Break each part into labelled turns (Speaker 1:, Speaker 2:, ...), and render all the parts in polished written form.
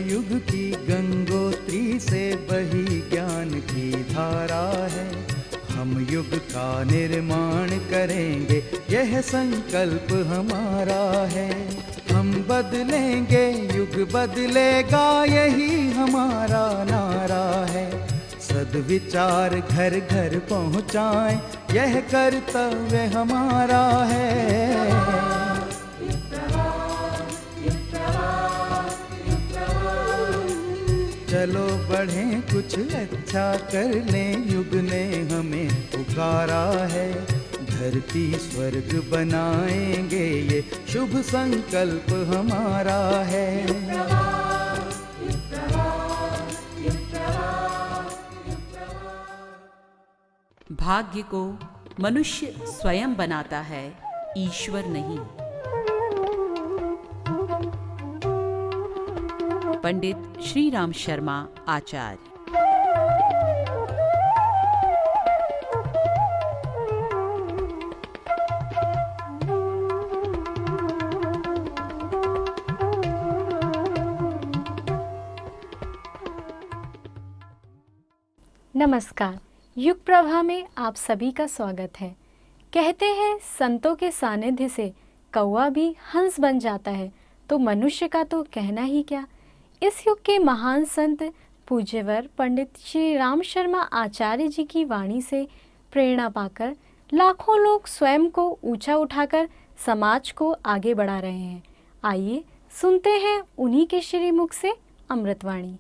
Speaker 1: युग की गंगोत्री से बही ज्ञान की धारा है। हम युग का निर्माण करेंगे, यह संकल्प हमारा है। हम बदलेंगे, युग बदलेगा, यही हमारा नारा है। सद्विचार घर घर पहुँचाएं, यह कर्तव्य हमारा है। चलो बढ़ें, कुछ अच्छा कर लें, युग ने हमें पुकारा है। धरती स्वर्ग बनाएंगे, ये शुभ संकल्प हमारा है।
Speaker 2: भाग्य को मनुष्य स्वयं बनाता है, ईश्वर नहीं। पंडित श्री राम शर्मा आचार्य।
Speaker 3: नमस्कार, युग प्रभा में आप सभी का स्वागत है। कहते हैं संतों के सानिध्य से कौवा भी हंस बन जाता है, तो मनुष्य का तो कहना ही क्या। इस युग के महान संत पूज्यवर पंडित श्री राम शर्मा आचार्य जी की वाणी से प्रेरणा पाकर लाखों लोग स्वयं को ऊंचा उठाकर समाज को आगे बढ़ा रहे हैं। आइए सुनते हैं उन्हीं के श्री मुख से अमृतवाणी।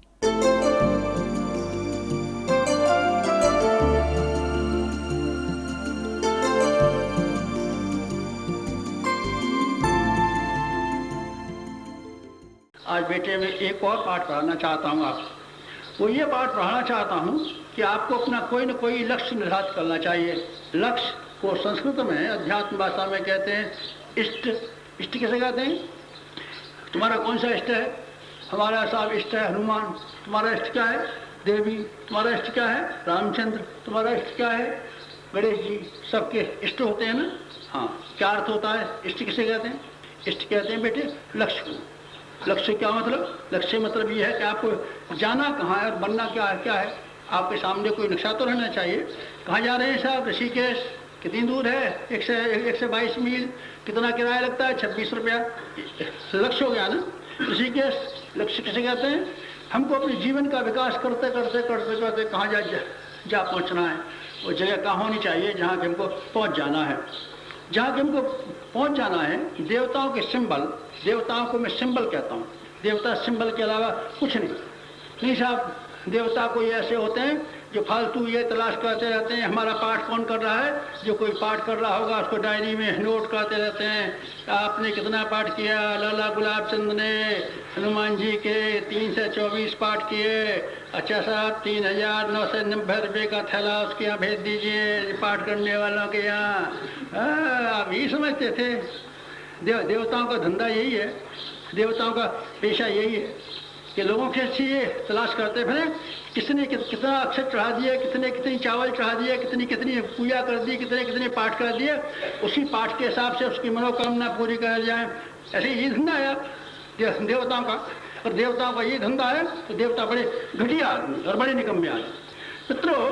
Speaker 4: आज बेटे मैं एक और पाठ पढ़ाना चाहता हूँ आपको। वो ये पाठ पढ़ाना चाहता हूँ कि आपको अपना कोई न कोई लक्ष्य निर्धारित करना चाहिए। लक्ष्य को संस्कृत में अध्यात्म भाषा में कहते हैं इष्ट। इष्ट किसे कहते हैं? तुम्हारा कौन सा इष्ट है? हमारा साहब इष्ट है हनुमान। तुम्हारा इष्ट क्या है? देवी। तुम्हारा इष्ट क्या है? रामचंद्र। तुम्हारा इष्ट क्या है? गणेश जी। सबके इष्ट होते हैं ना। हाँ, क्या अर्थ होता है? इष्ट किसे कहते हैं? इष्ट कहते हैं बेटे लक्ष्य को। लक्ष्य क्या मतलब? लक्ष्य मतलब ये है कि आपको जाना कहाँ है और बनना क्या है। क्या है आपके सामने कोई नक्शा तो रहना चाहिए। कहाँ जा रहे हैं साहब? ऋषिकेश। कितनी दूर है? 122 मील। कितना किराया लगता है? 26 रुपया। लक्ष्य हो गया ना ऋषिकेश। लक्ष्य किसे कहते हैं? हमको अपने जीवन का विकास करते करते करते करते कहाँ जा पहुँचना है। वो जगह कहाँ होनी चाहिए जहाँ के हमको पहुँच जाना है। जहाँ के हमको पहुँच जाना है। देवताओं के सिंबल, देवताओं को मैं सिंबल कहता हूँ। देवता सिंबल के अलावा कुछ नहीं साहब। देवता कोई ऐसे होते हैं जो फालतू ये तलाश करते रहते हैं हमारा पाठ कौन कर रहा है। जो कोई पाठ कर रहा होगा उसको डायरी में नोट करते रहते हैं। आपने कितना पाठ किया? लाला गुलाब चंद ने हनुमान जी के 324 पाठ किए। अच्छा साहब 3,990 रुपये का थैला उसके यहाँ भेज दीजिए पाठ करने वालों के यहाँ। आप यही समझते थे? देवताओं का धंधा यही है। देवताओं का पेशा यही है कि लोगों के अच्छी ये तलाश करते फिर किसने कितना अक्षर चढ़ा दिया, कितने कितनी चावल चढ़ा दिया, कितनी कितनी पूजा कर दी, कितने कितने पाठ कर दिए। उसी पाठ के हिसाब से उसकी मनोकामना पूरी कर जाए। ऐसे ये धंधा है देवताओं का। और देवताओं का ये धंधा है तो देवता बड़े घटिया आदमी और बड़े निकम्मे आदमी। मित्रों,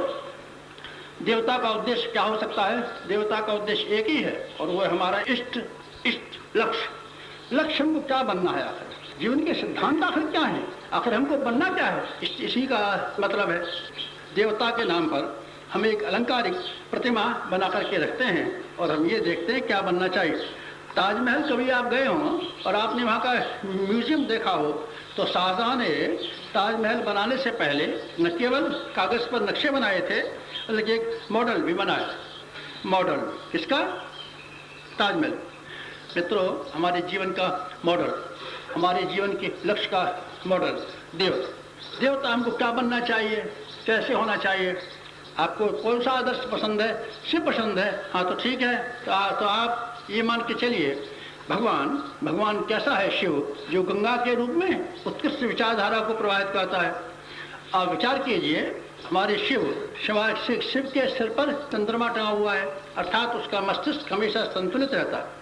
Speaker 4: देवता का उद्देश्य क्या हो सकता है? देवता का उद्देश्य एक ही है और वो है हमारा इष्ट लक्ष्य। लक्ष्य हमको क्या बनना है? आखिर जीवन के सिद्धांत आखिर क्या है? आखिर हमको बनना क्या है? इसी का मतलब है देवता के नाम पर हम एक अलंकारिक प्रतिमा बना करके रखते हैं और हम ये देखते हैं क्या बनना चाहिए। ताजमहल कभी आप गए हों और आपने वहाँ का म्यूजियम देखा हो तो शाहजहाँ ने ताजमहल बनाने से पहले न केवल कागज़ पर नक्शे बनाए थे बल्कि एक मॉडल भी बनाया। मॉडल किसका? ताजमहल। मित्रों, हमारे जीवन का मॉडल, हमारे जीवन के लक्ष्य का मॉडल देवता हमको क्या बनना चाहिए, कैसे होना चाहिए? आपको कौन सा आदर्श पसंद है? शिव पसंद है? हाँ तो ठीक है। तो आप ये मान के चलिए भगवान कैसा है? शिव जो गंगा के रूप में उत्कृष्ट विचारधारा को प्रभावित करता है। आप विचार कीजिए, हमारे शिव के सिर पर चंद्रमा टंगा हुआ है, अर्थात उसका मस्तिष्क हमेशा संतुलित रहता है।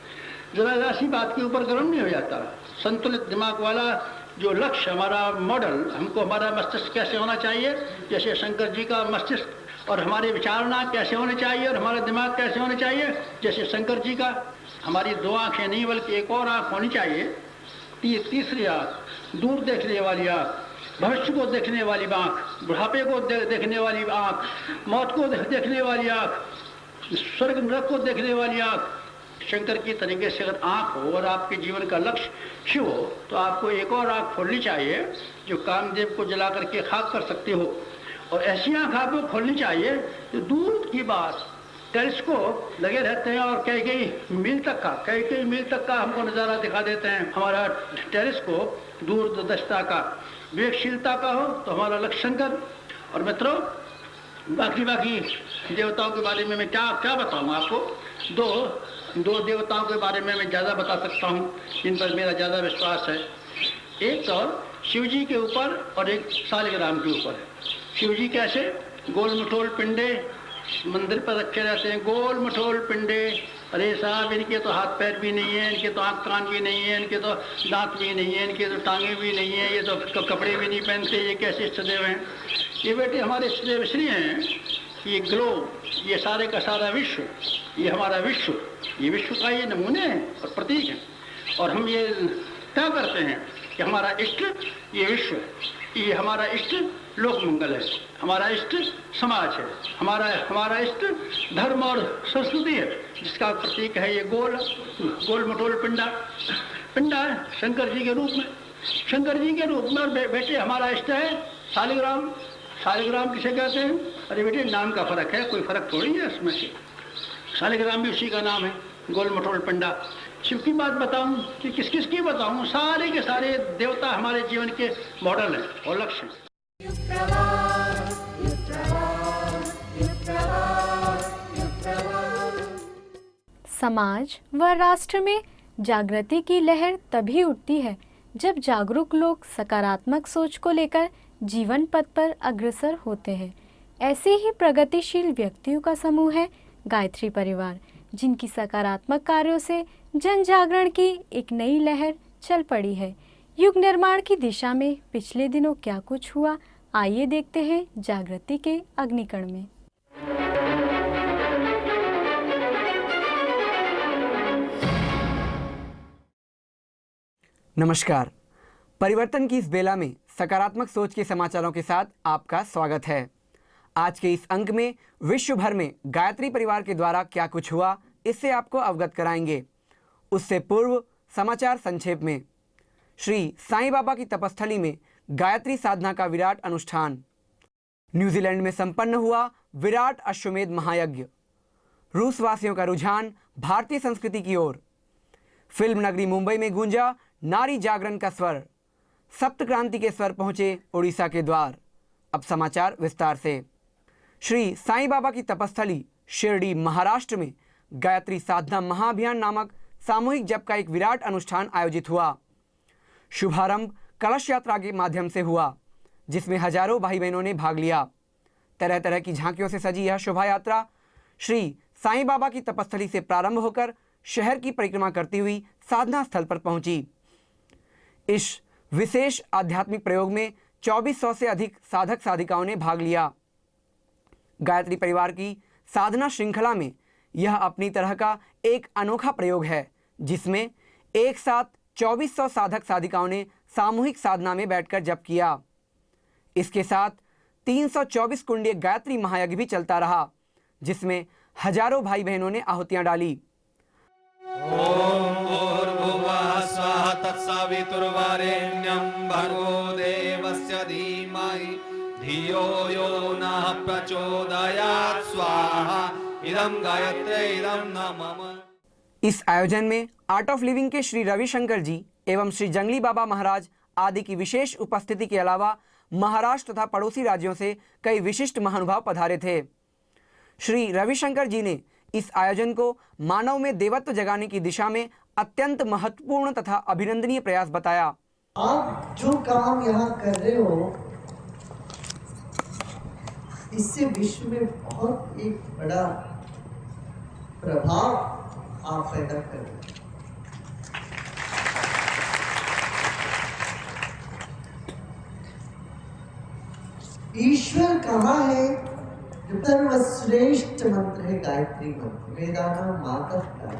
Speaker 4: जरा सी बात के ऊपर गर्म नहीं हो जाता। संतुलित दिमाग वाला जो लक्ष्य, हमारा मॉडल, हमको हमारा मस्तिष्क कैसे होना चाहिए, जैसे शंकर जी का मस्तिष्क, और हमारी विचारना कैसे होनी चाहिए और हमारा दिमाग कैसे होना चाहिए जैसे शंकर जी का। हमारी दो आँखें नहीं बल्कि एक और आँख होनी चाहिए, तीसरी आँख, दूर देखने वाली आँख, भविष्य को देखने वाली आँख, बुढ़ापे को देखने वाली आँख, मौत को देखने वाली आँख, स्वर्ग नरक को देखने वाली आँख। शंकर की तरीके से अगर आँख हो और आपके जीवन का लक्ष्य शिव हो तो आपको एक और आँख खोलनी चाहिए जो कामदेव को जला करके खाक कर सकती हो। और ऐसी आँख आपको खोलनी चाहिए जो दूर की बात, टेलीस्कोप लगे रहते हैं और कई मील तक का हमको नज़ारा दिखा देते हैं। हमारा टेलीस्कोप दूरदर्शिता का, विवेकशीलता का हो तो हमारा लक्ष्य शंकर। और मित्रों, बाकी देवताओं के बारे में मैं क्या बताऊँ आपको। दो देवताओं के बारे में मैं ज़्यादा बता सकता हूँ जिन पर मेरा ज़्यादा विश्वास है। एक तो शिव जी के ऊपर और एक शालिग्राम के ऊपर है। शिव जी कैसे, गोल मटोल पिंडे मंदिर पर रखे रहते हैं, गोल मटोल पिंडे। अरे साहब, इनके तो हाथ पैर भी नहीं है, इनके तो आँख कान भी नहीं है, इनके तो दांत भी नहीं है, इनके तो टांगे भी नहीं है, ये तो कपड़े भी नहीं पहनते, ये कैसे इष्टदेव हैं। ये बेटे हमारे इष्टदेव इसलिए हैं कि ये ग्लोब, ये सारे का सारा विश्व, ये हमारा विश्व, ये विश्व का ये नमूने हैं और प्रतीक हैं। और हम ये क्या करते हैं कि हमारा इष्ट ये विश्व है, ये हमारा इष्ट लोक मंगल है, हमारा इष्ट समाज है, हमारा इष्ट धर्म और संस्कृति है, जिसका प्रतीक है ये गोल मटोल पिंडा है शंकर जी के रूप में। और बेटे हमारा इष्ट है शालिग्राम किसे कहते हैं? अरे बेटे, नाम का फर्क है, कोई फर्क थोड़ी है इसमें से। शालिग्राम भी उसी का नाम है, गोल मटोल पिंडा। शिव की बात बताऊं कि किस की बताऊं? सारे के सारे देवता हमारे जीवन के मॉडल हैं और लक्ष्य हैं।
Speaker 3: समाज व राष्ट्र में जागृति की लहर तभी उठती है जब जागरूक लोग सकारात्मक सोच को लेकर जीवन पथ पर अग्रसर होते हैं। ऐसे ही प्रगतिशील व्यक्तियों का समूह है गायत्री परिवार, जिनकी सकारात्मक कार्यों से जन जागरण की एक नई लहर चल पड़ी है। युग निर्माण की दिशा में पिछले दिनों क्या कुछ हुआ, आइए देखते हैं जागृति के अग्निकण में।
Speaker 5: नमस्कार। परिवर्तन की इस बेला में सकारात्मक सोच के समाचारों के साथ आपका स्वागत है। आज के इस अंक में विश्व भर में गायत्री परिवार के द्वारा क्या कुछ हुआ, इससे आपको अवगत कराएंगे। उससे पूर्व समाचार संक्षेप में। श्री साईं बाबा की तपस्थली में गायत्री साधना का विराट अनुष्ठान। न्यूजीलैंड में संपन्न हुआ विराट अश्वमेध महायज्ञ। रूस वासियों का रुझान भारतीय संस्कृति की ओर। फिल्म नगरी मुंबई में गूंजा नारी जागरण का स्वर। सप्त क्रांति के स्वर पहुंचे उड़ीसा के द्वार। अब समाचार विस्तार से। श्री साईं बाबा की तपस्थली शिरडी महाराष्ट्र में गायत्री साधना महाअभियान नामक सामूहिक जप का एक विराट अनुष्ठान आयोजित हुआ। शुभारंभ कलश यात्रा के माध्यम से हुआ, जिसमें हजारों भाई बहनों ने भाग लिया। तरह तरह की झांकियों से सजी यह शोभा यात्रा श्री साईं बाबा की तपस्थली से प्रारंभ होकर शहर की परिक्रमा करती हुई साधना स्थल पर पहुंची। इस विशेष आध्यात्मिक प्रयोग में 2400 से अधिक साधक साधिकाओं ने भाग लिया। गायत्री परिवार की साधना श्रृंखला में यह अपनी तरह का एक अनोखा प्रयोग है, जिसमें एक साथ 2400 साधक साधिकाओं ने सामूहिक साधना में बैठकर जप किया। इसके साथ 324 कुंडीय गायत्री महायज्ञ भी चलता रहा, जिसमें हजारों भाई बहनों ने आहुतियां डाली।
Speaker 6: ओम भूर्भुवः स्वः तत्सवितुर्वरेण्यं भर्गो देवस्य धीमहि धियो यो नः प्रचोदयात् स्वाहा इदं गायत्र्यै इदं नमः।
Speaker 5: इस आयोजन में आर्ट ऑफ लिविंग के श्री रविशंकर जी एवं श्री जंगली बाबा महाराज आदि की विशेष उपस्थिति के अलावा महाराष्ट्र तथा पड़ोसी राज्यों से कई विशिष्ट महानुभाव पधारे थे। श्री रविशंकर जी ने इस आयोजन को मानव में देवत्व जगाने की दिशा में अत्यंत महत्वपूर्ण तथा अभिनंदनीय प्रयास बताया।
Speaker 7: आप जो काम यहाँ कर रहे हो, इससे विश्व में बहुत एक बड़ा प्रभाव आप पैदा कर रहे हैं। ईश्वर कहाँ है? जो सर्वश्रेष्ठ मंत्र है गायत्री मंत्र, मेरा नाम माता पिता।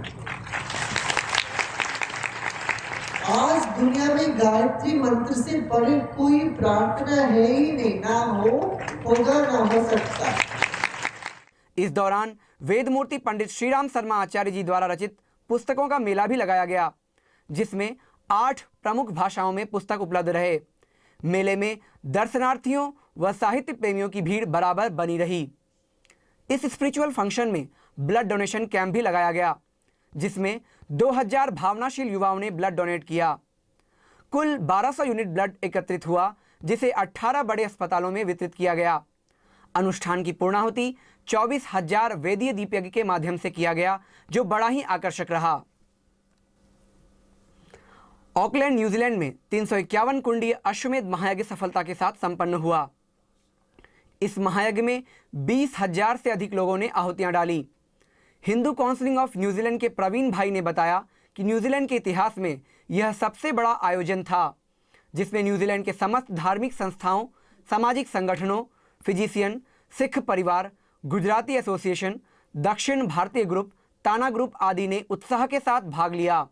Speaker 7: आज दुनिया में गायत्री मंत्र से बड़े कोई प्रार्थना है ही नहीं, ना होगा ना हो सकता।
Speaker 5: इस दौरान वेदमूर्ति पंडित श्रीराम शर्मा आचार्य जी द्वारा रचित पुस्तकों का मेला भी लगाया गया, जिसमें 8 प्रमुख भाषाओं में पुस्तक उपलब्ध रहे। मेले में दर्शनार्थियों व साहित्य प्रेमियों की भीड़ बराबर बनी रही। इस स्पिरिचुअल फंक्शन में ब्लड डोनेशन कैंप भी लगाया गया, जिसमें 2000 भावनाशील युवाओं ने ब्लड डोनेट किया। कुल 1200 यूनिट ब्लड एकत्रित हुआ, जिसे 18 बड़े अस्पतालों में वितरित किया गया। अनुष्ठान की पूर्णाहुति 24,000 वेदीय दीप यज्ञ के माध्यम से किया गया, जो बड़ा ही आकर्षक रहा। ऑकलैंड न्यूजीलैंड में 351 कुंडीय अश्वमेध महायज्ञ सफलता के साथ संपन्न हुआ। इस महायज्ञ में 20,000 से अधिक लोगों ने आहुतियां डाली। हिंदू काउंसिल ऑफ न्यूजीलैंड के प्रवीण भाई ने बताया कि न्यूजीलैंड के इतिहास में यह सबसे बड़ा आयोजन था, जिसमें न्यूजीलैंड के समस्त धार्मिक संस्थाओं, सामाजिक संगठनों, फिजिशियन, सिख परिवार, गुजराती एसोसिएशन, दक्षिण भारतीय ग्रुप, ताना ग्रुप आदि ने उत्साह के साथ भाग लिया।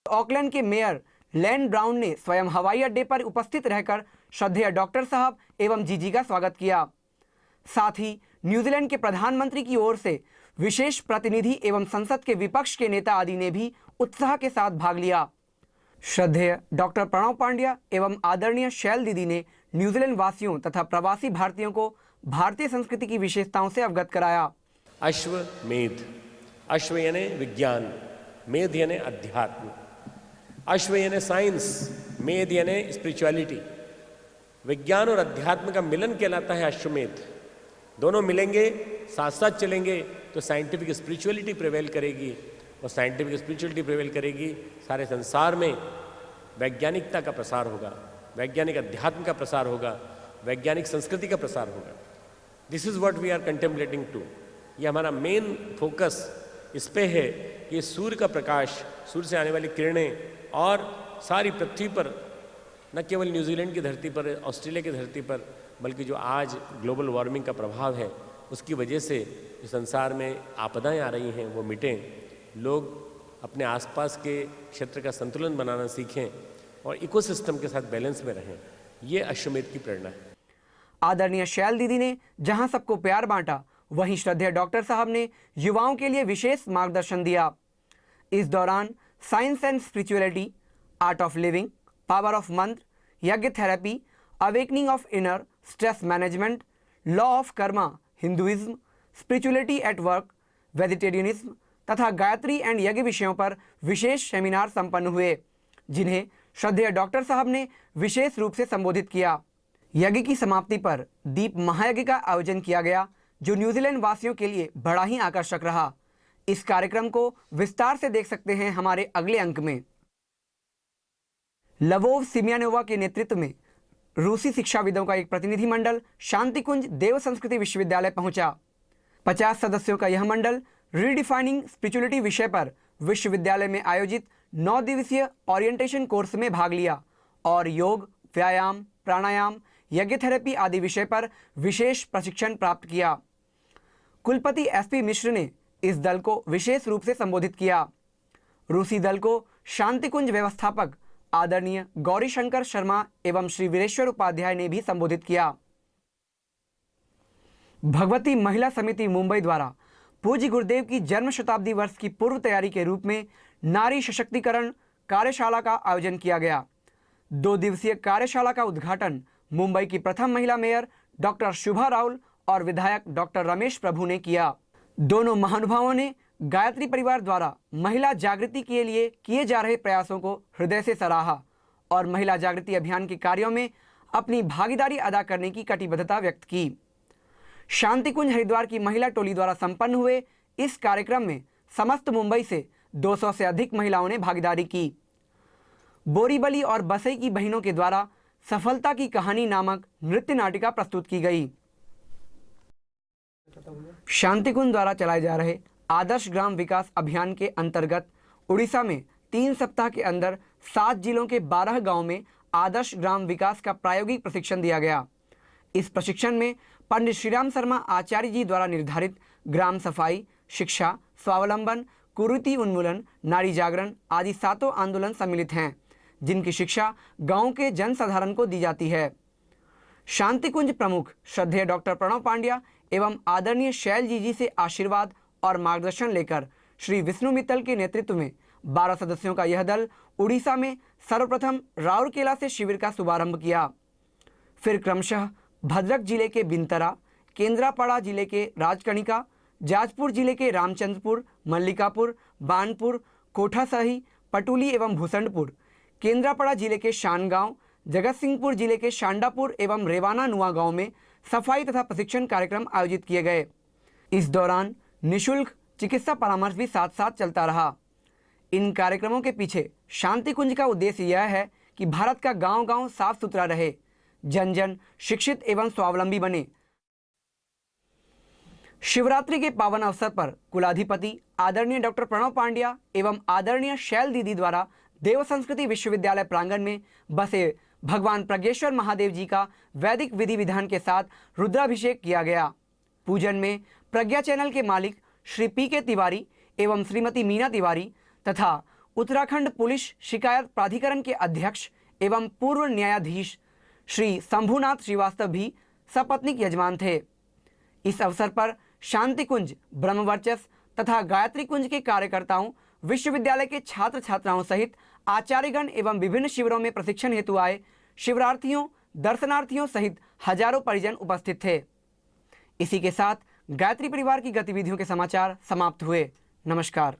Speaker 5: ऑकलैंड के मेयर लैन ब्राउन ने स्वयं हवाई अड्डे पर उपस्थित रहकर श्रद्धेय डॉक्टर साहब एवं जीजी का स्वागत किया। साथ ही न्यूजीलैंड के प्रधानमंत्री की ओर से विशेष प्रतिनिधि एवं संसद के विपक्ष के नेता आदि ने भी उत्साह के साथ भाग लिया। श्रद्धेय डॉक्टर प्रणव पांड्या एवं आदरणीय शैल दीदी ने न्यूजीलैंड वासियों तथा प्रवासी भारतीयों को भारतीय संस्कृति की विशेषताओं से अवगत कराया।
Speaker 8: अश्वमेध, अश्व यानी विज्ञान, मेध यानी अध्यात्म। अश्व यानी साइंस, मेध यानी स्पिरिचुअलिटी। विज्ञान और अध्यात्म का मिलन कहलाता है अश्वमेध। दोनों मिलेंगे, साथ साथ चलेंगे तो साइंटिफिक स्पिरिचुअलिटी प्रिवेल करेगी, और साइंटिफिक स्पिरिचुअलिटी प्रिवेल करेगी, सारे संसार में वैज्ञानिकता का प्रसार होगा, वैज्ञानिक अध्यात्म का प्रसार होगा, वैज्ञानिक संस्कृति का प्रसार होगा। This is what we are contemplating to. ये हमारा मेन फोकस इस पे है कि सूर्य का प्रकाश, सूर्य से आने वाली किरणें और सारी पृथ्वी पर, न केवल न्यूजीलैंड की धरती पर, ऑस्ट्रेलिया की धरती पर, बल्कि जो आज ग्लोबल वार्मिंग का प्रभाव है उसकी वजह से जो संसार में आपदाएं आ रही हैं वो मिटें, लोग अपने आसपास के क्षेत्र का संतुलन बनाना सीखें और इकोसिस्टम के साथ बैलेंस में रहें। ये अश्वमेध की प्रेरणा है।
Speaker 5: आदरणीय शैल दीदी ने जहां सबको प्यार बांटा, वहीं श्रद्धेय डॉक्टर साहब ने युवाओं के लिए विशेष मार्गदर्शन दिया। इस दौरान science and spirituality, art of living, power of मंत्र, यज्ञ therapy, awakening of inner, stress management, law of Karma, Hinduism, spirituality at work, vegetarianism तथा गायत्री एंड यज्ञ विषयों पर विशेष सेमिनार संपन्न हुए, जिन्हें श्रद्धेय डॉक्टर साहब ने विशेष रूप से संबोधित किया। यज्ञ की समाप्ति पर दीप महायज्ञ का आयोजन किया गया, जो न्यूजीलैंड वासियों के लिए बड़ा ही आकर्षक रहा। इस कार्यक्रम को विस्तार से देख सकते हैं हमारे अगले अंक में। लवोव सिमियानोवा के नेतृत्व में रूसी शिक्षाविदों का एक प्रतिनिधिमंडल शांतिकुंज देव संस्कृति विश्वविद्यालय पहुंचा। 50 सदस्यों का यह मंडल रीडिफाइनिंग स्पिरिचुअलिटी विषय पर विश्वविद्यालय में आयोजित 9 दिवसीय ओरिएंटेशन कोर्स में भाग लिया और योग, व्यायाम, प्राणायाम, यज्ञ थेरेपी आदि विषय पर विशेष प्रशिक्षण प्राप्त किया। कुलपति एसपी मिश्र ने इस दल को विशेष रूप से संबोधित किया। रूसी दल को शांतिकुंज व्यवस्थापक आदरणीय गौरी शंकर शर्मा एवं श्री वीरेश्वर उपाध्याय ने भी संबोधित किया। भगवती महिला समिति मुंबई द्वारा पूज्य गुरुदेव की जन्म शताब्दी वर्ष की पूर्व तैयारी के रूप में नारी सशक्तिकरण कार्यशाला का आयोजन किया गया। 2 दिवसीय कार्यशाला का उद्घाटन मुंबई की प्रथम महिला मेयर डॉक्टर शुभा राउल और विधायक डॉक्टर रमेश प्रभु ने किया। दोनों महानुभावों ने गायत्री परिवार द्वारा महिला जागृति के लिए किए जा रहे प्रयासों को हृदय से सराहा और महिला जागृति अभियान के कार्यों में अपनी भागीदारी अदा करने की कटिबद्धता व्यक्त की। शांतिकुंज हरिद्वार की महिला टोली द्वारा संपन्न हुए इस कार्यक्रम में समस्त मुंबई से 200 से अधिक महिलाओं ने भागीदारी की। बोरीबली और बसई की बहनों के द्वारा सफलता की कहानी नामक नृत्य नाटिका प्रस्तुत की गई। शांतिकुंज द्वारा चलाए जा रहे आदर्श ग्राम विकास अभियान के अंतर्गत उड़ीसा में 3 सप्ताह के अंदर 7 जिलों के 12 गांवों में आदर्श ग्राम विकास का प्रायोगिक प्रशिक्षण दिया गया। इस प्रशिक्षण में पंडित श्रीराम शर्मा आचार्य जी द्वारा निर्धारित ग्राम सफाई, शिक्षा, स्वावलंबन, कुरीति उन्मूलन, नारी जागरण आदि 7 आंदोलन सम्मिलित हैं, जिनकी शिक्षा गांव के जनसाधारण को दी जाती है। शांति कुंज प्रमुख श्रद्धेय डॉक्टर प्रणव पांड्या एवं आदरणीय शैल जी से आशीर्वाद और मार्गदर्शन लेकर श्री विष्णु मित्तल के नेतृत्व में 12 सदस्यों का यह दल उड़ीसा में सर्वप्रथम राउरकेला से शिविर का शुभारंभ किया। फिर क्रमशः भद्रक जिले के बिंतरा, केंद्रापड़ा जिले के राजकणिका, जाजपुर जिले के रामचंद्रपुर, मल्लिकापुर, बानपुर, कोठासही, पटुली एवं भूसंडपुर, केंद्रापड़ा जिले के शानगांव, जगत सिंहपुर जिले के शांडापुर एवं रेवाना नुआ गांव में सफाई तथा प्रशिक्षण कार्यक्रम आयोजित किए गए। इस दौरान निःशुल्क चिकित्सा परामर्श भी साथ साथ चलता रहा। इन कार्यक्रमों के पीछे शांति कुंज का उद्देश्य यह है कि भारत का गांव-गांव साफ सुथरा रहे, जन जन शिक्षित एवं स्वावलंबी बने। शिवरात्रि के पावन अवसर पर कुलाधिपति आदरणीय डॉक्टर प्रणव पांड्या एवं आदरणीय शैल दीदी द्वारा देव संस्कृति विश्वविद्यालय प्रांगण में बसे भगवान प्रज्ञेश्वर महादेव जी का वैदिक विधि विधान के साथ रुद्राभिषेक किया गया। पूजन में प्रज्ञा चैनल के मालिक श्री पी.के. तिवारी एवं श्रीमती मीना तिवारी तथा उत्तराखंड पुलिस शिकायत प्राधिकरण के अध्यक्ष एवं पूर्व न्यायाधीश श्री शंभुनाथ श्रीवास्तव भी सपत्नीक यजमान थे। इस अवसर पर शांति कुंज, ब्रह्मवर्चस तथा गायत्री कुंज के कार्यकर्ताओं, विश्वविद्यालय के छात्र छात्राओं सहित आचार्यगण एवं विभिन्न शिविरों में प्रशिक्षण हेतु आए शिवरार्थियों, दर्शनार्थियों सहित हजारों परिजन उपस्थित थे। इसी के साथ गायत्री परिवार की गतिविधियों के समाचार समाप्त हुए। नमस्कार।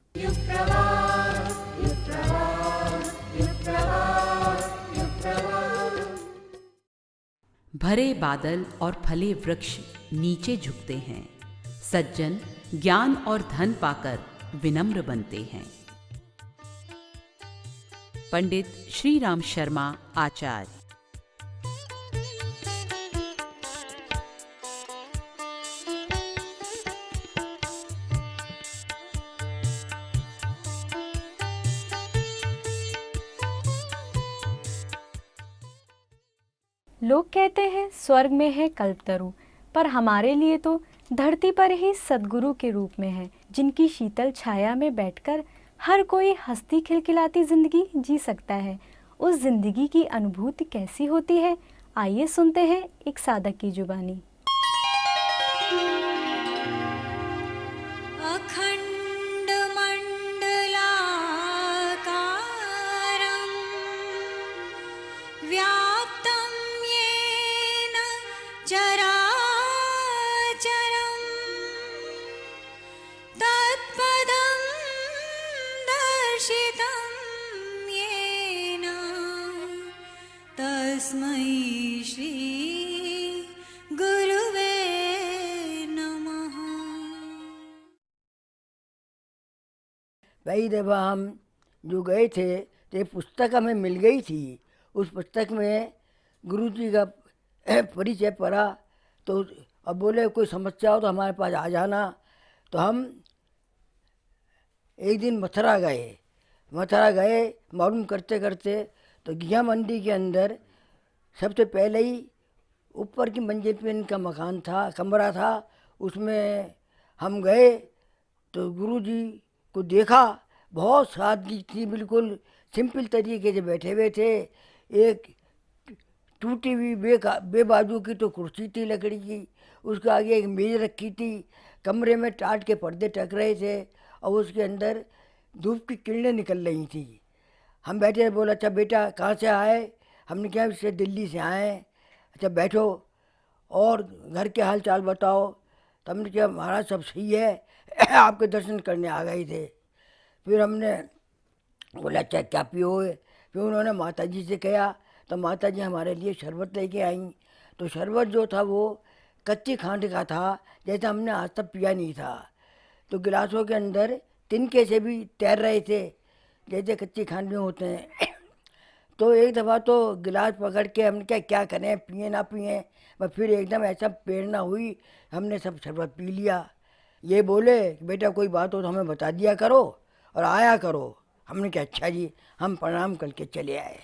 Speaker 2: भरे बादल और फले वृक्ष नीचे झुकते हैं, सज्जन ज्ञान और धन पाकर विनम्र बनते हैं। पंडित श्री राम शर्मा आचार्य।
Speaker 3: लोग कहते हैं स्वर्ग में है कल्पतरु, पर हमारे लिए तो धरती पर ही सद्गुरु के रूप में है, जिनकी शीतल छाया में बैठकर हर कोई हंसती खिलखिलाती जिंदगी जी सकता है। उस जिंदगी की अनुभूति कैसी होती है, आइए सुनते हैं एक साधक की जुबानी।
Speaker 9: अखंड मंडलाकारं व्याप्तं येन चराचरं तत्पदं दर्शितं येन तस्मै श्री गुरुवे नमः।
Speaker 10: कई दफ़ा हम जो गए थे तो पुस्तक हमें मिल गई थी। उस पुस्तक में गुरु जी का परिचय पढ़ा तो अब बोले कोई समस्या हो तो हमारे पास आ जाना। तो हम एक दिन मथुरा गए मालूम करते करते तो घिया मंडी के अंदर सबसे पहले ही ऊपर की मंजिल पे इनका मकान था, कमरा था। उसमें हम गए तो गुरु जी को देखा, बहुत सादगी थी, बिल्कुल सिंपल तरीके से बैठे हुए थे। एक टूटी हुई बेबाजू की तो कुर्सी थी लकड़ी की, उसके आगे एक मेज़ रखी थी। कमरे में टाट के पर्दे टक रहे थे और उसके अंदर धूप की किरणें निकल रही थी। हम बैठे, बोला अच्छा बेटा कहाँ से आए? हमने कहा इससे दिल्ली से आए। अच्छा बैठो और घर के हाल चाल बताओ। तो हमने कहा महाराज सब सही है, आपके दर्शन करने आ गए थे। फिर हमने बोला अच्छा क्या पियोगे? फिर उन्होंने माता जी से कहा तो माता जी हमारे लिए शरबत लेके आई। तो शरबत जो था वो कच्ची खांड का था, जैसा हमने आज तक पिया नहीं था। तो गिलासों के अंदर तिनके से भी तैर रहे थे, जैसे कच्ची खांड में होते हैं। तो एक दफ़ा तो गिलास पकड़ के हमने क्या करें, पिए ना पिए, पर फिर एकदम ऐसा प्रेरणा हुई, हमने सब शरबत पी लिया। ये बोले बेटा कोई बात हो तो हमें बता दिया करो और आया करो। हमने कहा अच्छा जी। हम प्रणाम करके चले आए।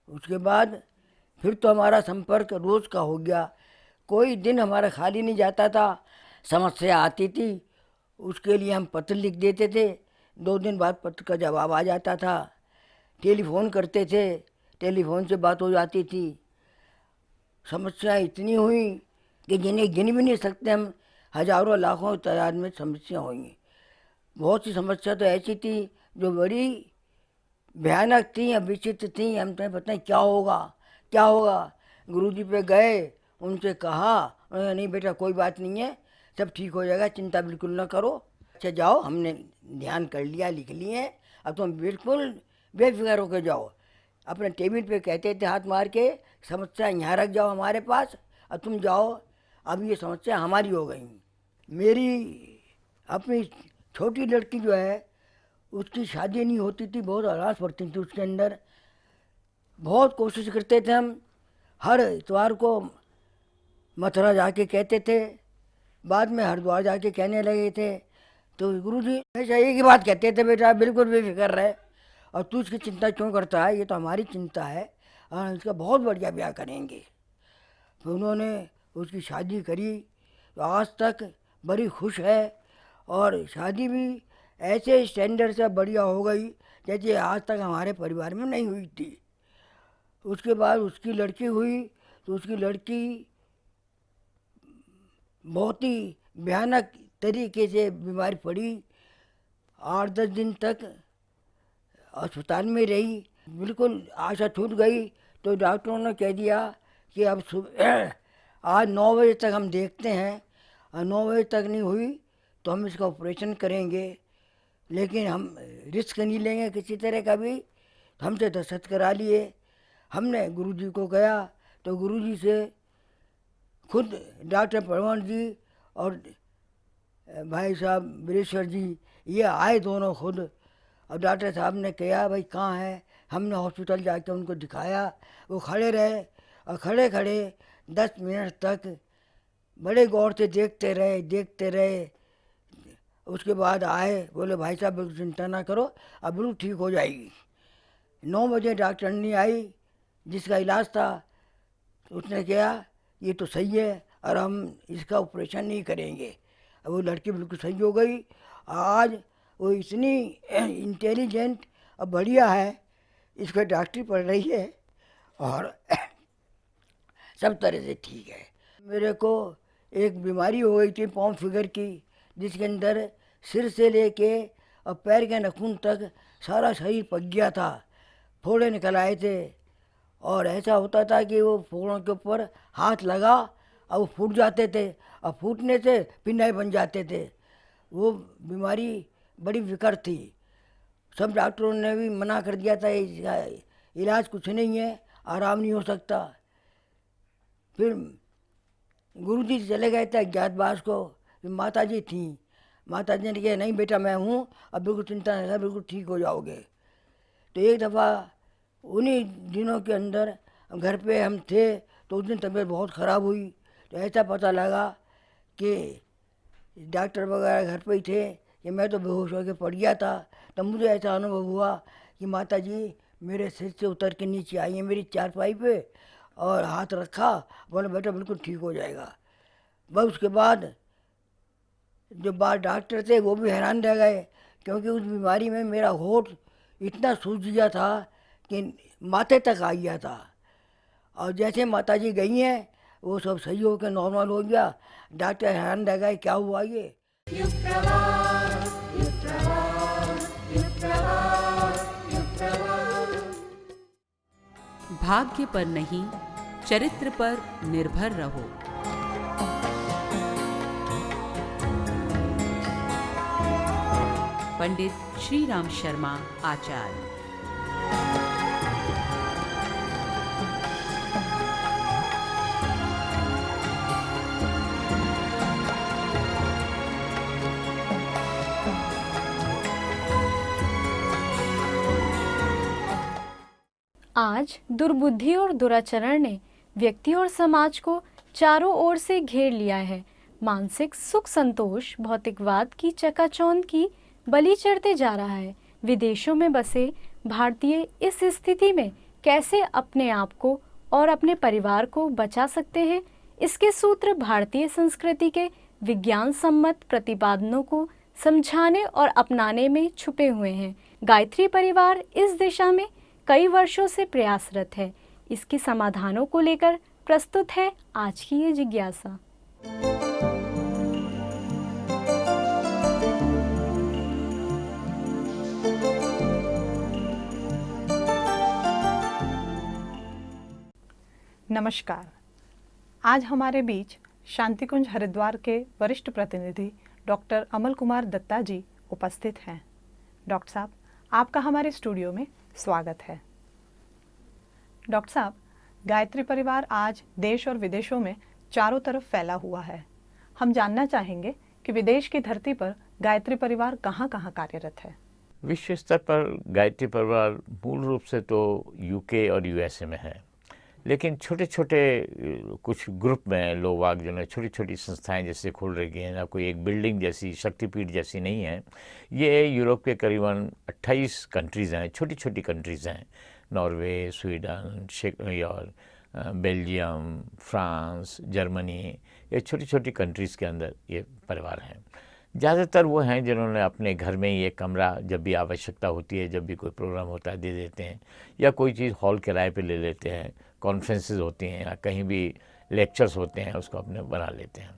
Speaker 10: उसके बाद फिर तो हमारा संपर्क रोज़ का हो गया, कोई दिन हमारा खाली नहीं जाता था। समस्या आती थी उसके लिए हम पत्र लिख देते थे, 2 दिन बाद पत्र का जवाब आ जाता था। टेलीफोन करते थे, टेलीफोन से बात हो जाती थी। समस्याएं इतनी हुई कि जिन्हें गिन भी नहीं सकते हम, हजारों लाखों तादाद में समस्या हुई। बहुत सी समस्या तो ऐसी थी जो बड़ी भयानक थी या विचित्र थी, हम तो पता नहीं क्या होगा क्या होगा। गुरुजी पे गए, उनसे कहा, उन्होंने नहीं बेटा कोई बात नहीं है, सब ठीक हो जाएगा, चिंता बिल्कुल ना करो। अच्छा जाओ, हमने ध्यान कर लिया, लिख लिए, अब तुम बिल्कुल बेफिक्र होकर जाओ। अपने टेबल पे कहते थे हाथ मार के, समस्या यहाँ रख जाओ हमारे पास, अब तुम जाओ, अब ये समस्या हमारी हो गई। मेरी अपनी छोटी लड़की जो है उसकी शादी नहीं होती थी, बहुत आरास पड़ती थी उसके अंदर। बहुत कोशिश करते थे हम, हर इतवार को मथुरा जाके कहते थे, बाद में हरिद्वार जाके कहने लगे थे। तो गुरुजी हमेशा एक ही बात कहते थे, बेटा बिल्कुल बेफिक्र रहे, और तू इसकी चिंता क्यों करता है, ये तो हमारी चिंता है, और इसका बहुत बढ़िया ब्याह करेंगे। तो उन्होंने उसकी शादी करी, तो आज तक बड़ी खुश है, और शादी भी ऐसे स्टैंडर्ड से बढ़िया हो गई जैसे आज तक हमारे परिवार में नहीं हुई थी। उसके बाद उसकी लड़की हुई, तो उसकी लड़की बहुत ही भयानक तरीके से बीमार पड़ी, 8-10 दिन तक अस्पताल में रही, बिल्कुल आशा छूट गई। तो डॉक्टरों ने कह दिया कि अब सुबह आज 9 बजे तक हम देखते हैं, और 9 बजे तक नहीं हुई तो हम इसका ऑपरेशन करेंगे, लेकिन हम रिस्क नहीं लेंगे किसी तरह का भी। तो हमसे दस्तखत करा लिए। हमने गुरुजी को गया, तो गुरुजी से खुद डॉक्टर परवन जी और भाई साहब वीरेश्वर जी ये आए दोनों खुद। और डॉक्टर साहब ने कहा भाई कहाँ है, हमने हॉस्पिटल जाके उनको दिखाया। वो खड़े रहे, और खड़े खड़े 10 मिनट तक बड़े गौर से देखते रहे। उसके बाद आए, बोले भाई साहब बिल्कुल चिंता ना करो, अब बिल्कुल ठीक हो जाएगी। 9 बजे डॉक्टरनी आई जिसका इलाज था, उसने कहा ये तो सही है और हम इसका ऑपरेशन नहीं करेंगे। अब वो लड़की बिल्कुल सही हो गई। आज वो इतनी इंटेलिजेंट और बढ़िया है, इसको डॉक्टरी पढ़ रही है और सब तरह से ठीक है। मेरे को एक बीमारी हो गई थी पाँव फिगर की, जिसके अंदर सिर से लेके और पैर के नाखून तक सारा शरीर पक गया था, फोड़े निकल आए थे। और ऐसा होता था कि वो फोड़ों के ऊपर हाथ लगा और वो फूट जाते थे, और फूटने से पिनाई बन जाते थे। वो बीमारी बड़ी विकट थी। सब डॉक्टरों ने भी मना कर दिया था, इसका इलाज कुछ नहीं है, आराम नहीं हो सकता। फिर गुरुजी चले गए थे अज्ञातवास को, माता जी थी। माता जी ने कहा नहीं बेटा मैं हूँ, अब बिल्कुल चिंता नहीं है, बिल्कुल ठीक हो जाओगे। तो एक दफ़ा उन्हीं दिनों के अंदर घर पे हम थे, तो उस दिन तबीयत बहुत ख़राब हुई। तो ऐसा पता लगा कि डॉक्टर वगैरह घर पे ही थे कि मैं तो बेहोश होकर पड़ गया था। तब मुझे ऐसा अनुभव हुआ कि माता जी मेरे सिर से उतर के नीचे आई हैं मेरी चारपाई पे, और हाथ रखा, बोले बेटा बिल्कुल ठीक हो जाएगा। बस उसके बाद जो बाहर डॉक्टर थे वो भी हैरान रह गए, क्योंकि उस बीमारी में मेरा होठ इतना सूज गया था कि माथे तक आ गया था। और जैसे माता जी गई हैं वो सब सही हो के नॉर्मल हो गया। डॉक्टर हैरान रह गए क्या हुआ ये।
Speaker 2: भाग्य पर नहीं, चरित्र पर निर्भर रहो। पंडित श्री राम शर्मा आचार्य।
Speaker 3: आज दुर्बुद्धि और दुराचरण ने व्यक्ति और समाज को चारों ओर से घेर लिया है। मानसिक सुख संतोष भौतिकवाद की चकाचौंध की बलि चढ़ते जा रहा है। विदेशों में बसे भारतीय इस स्थिति में कैसे अपने आप को और अपने परिवार को बचा सकते हैं, इसके सूत्र भारतीय संस्कृति के विज्ञान सम्मत प्रतिपादनों को समझाने और अपनाने में छुपे हुए हैं। गायत्री परिवार इस दिशा में कई वर्षों से प्रयासरत है। इसके समाधानों को लेकर प्रस्तुत है आज की ये जिज्ञासा।
Speaker 11: नमस्कार। आज हमारे बीच शांतिकुंज हरिद्वार के वरिष्ठ प्रतिनिधि डॉक्टर अमल कुमार दत्ता जी उपस्थित हैं। डॉक्टर साहब, आपका हमारे स्टूडियो में स्वागत है। डॉक्टर साहब, गायत्री परिवार आज देश और विदेशों में चारों तरफ फैला हुआ है। हम जानना चाहेंगे कि विदेश की धरती पर गायत्री परिवार कहाँ कहाँ कार्यरत है।
Speaker 12: विश्व स्तर पर गायत्री परिवार मूल रूप से तो यूके और यूएसए में है, लेकिन छोटे छोटे कुछ ग्रुप में लोग वाग जो है छोटी छोटी संस्थाएं जैसे खोल रही हैं, ना कोई एक बिल्डिंग जैसी शक्तिपीठ जैसी नहीं है। ये यूरोप के करीबन 28 कंट्रीज़ हैं, छोटी छोटी कंट्रीज़ हैं, नॉर्वे, स्वीडन और बेल्जियम, फ्रांस, जर्मनी, ये छोटी छोटी कंट्रीज़ के अंदर ये परिवार हैं। ज़्यादातर वो हैं जिन्होंने अपने घर में ही एक कमरा जब भी आवश्यकता होती है, जब भी कोई प्रोग्राम होता है दे देते हैं, या कोई चीज़ हॉल किराए पे ले लेते हैं, कॉन्फ्रेंसेस होती हैं या कहीं भी लेक्चर्स होते हैं उसको अपने बना लेते हैं।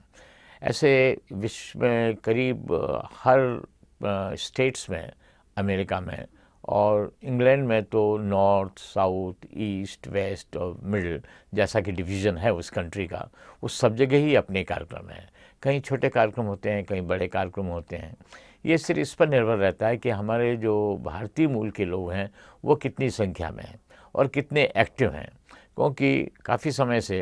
Speaker 12: ऐसे विश्व में करीब हर स्टेट्स में, अमेरिका में और इंग्लैंड में तो नॉर्थ, साउथ, ईस्ट, वेस्ट और मिडिल जैसा कि डिवीज़न है उस कंट्री का, उस सब जगह ही अपने कार्यक्रम हैं। कहीं छोटे कार्यक्रम होते हैं, कहीं बड़े कार्यक्रम होते हैं। ये सिर्फ इस पर निर्भर रहता है कि हमारे जो भारतीय मूल के लोग हैं वो कितनी संख्या में हैं और कितने एक्टिव हैं, क्योंकि काफ़ी समय से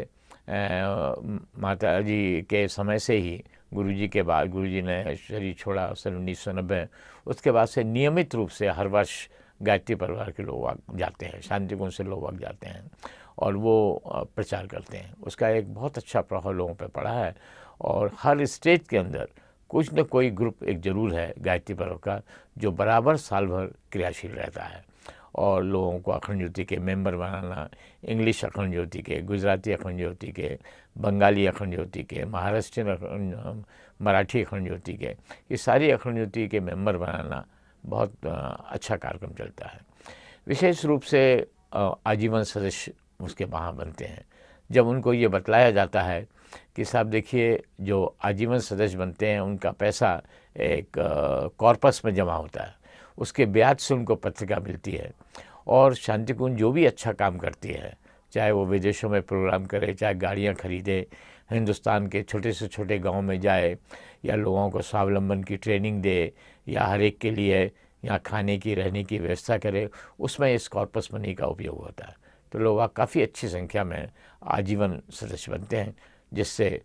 Speaker 12: माता जी के समय से ही गुरुजी के बाद, गुरुजी ने शरीर छोड़ा सन 1990, उसके बाद से नियमित रूप से हर वर्ष गायत्री परिवार के लोग जाते हैं, शांतिकुंज से लोग जाते हैं और वो प्रचार करते हैं। उसका एक बहुत अच्छा प्रभाव लोगों पर पड़ा है और हर स्टेट के अंदर कुछ न कोई ग्रुप एक ज़रूर है गायत्री पर्व का जो बराबर साल भर क्रियाशील रहता है और लोगों को अखंड ज्योति के मेंबर बनाना, इंग्लिश अखंड ज्योति के, गुजराती अखंड ज्योति के, बंगाली अखंड ज्योति के, महाराष्ट्रीयन मराठी अखंड ज्योति के, ये सारी अखंड ज्योति के मेंबर बनाना बहुत अच्छा कार्यक्रम चलता है। विशेष रूप से आजीवन सदस्य उसके वहाँ बनते हैं। जब उनको ये बतलाया जाता है कि साहब देखिए, जो आजीवन सदस्य बनते हैं उनका पैसा एक कॉर्पस में जमा होता है, उसके ब्याज से उनको पत्रिका मिलती है और शांतिकुंज जो भी अच्छा काम करती है, चाहे वो विदेशों में प्रोग्राम करे, चाहे गाड़ियाँ खरीदे, हिंदुस्तान के छोटे से छोटे गांव में जाए या लोगों को स्वावलंबन की ट्रेनिंग दे या हर एक के लिए यहाँ खाने की रहने की व्यवस्था करे, उसमें इस कॉर्पस मनी का उपयोग होता है। तो लोग काफ़ी अच्छी संख्या में आजीवन सदस्य बनते हैं, जिससे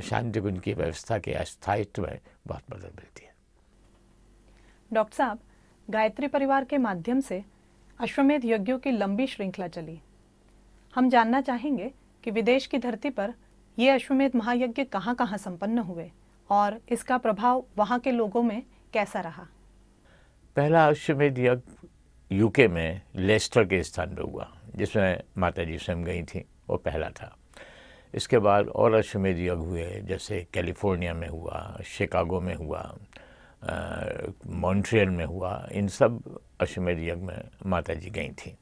Speaker 12: शांतिकुंज की व्यवस्था के स्थायित्व में बहुत मदद मिलती है।
Speaker 11: डॉक्टर साहब, गायत्री परिवार के माध्यम से अश्वमेध यज्ञों की लंबी श्रृंखला चली। हम जानना चाहेंगे कि विदेश की धरती पर ये अश्वमेध महायज्ञ कहाँ कहाँ संपन्न हुए और इसका प्रभाव वहाँ के लोगों में कैसा रहा।
Speaker 12: पहला अश्वमेध यज्ञ यूके में लेस्टर के स्थान पर हुआ, जिसमें माता जी स्वयं गई थी, वो पहला था। इसके बाद और अश्वमेध यज्ञ हुए, जैसे कैलिफोर्निया में हुआ, शिकागो में हुआ, मॉन्ट्रियल में हुआ। इन सब अश्वमेध यज्ञ में माता जी गई थी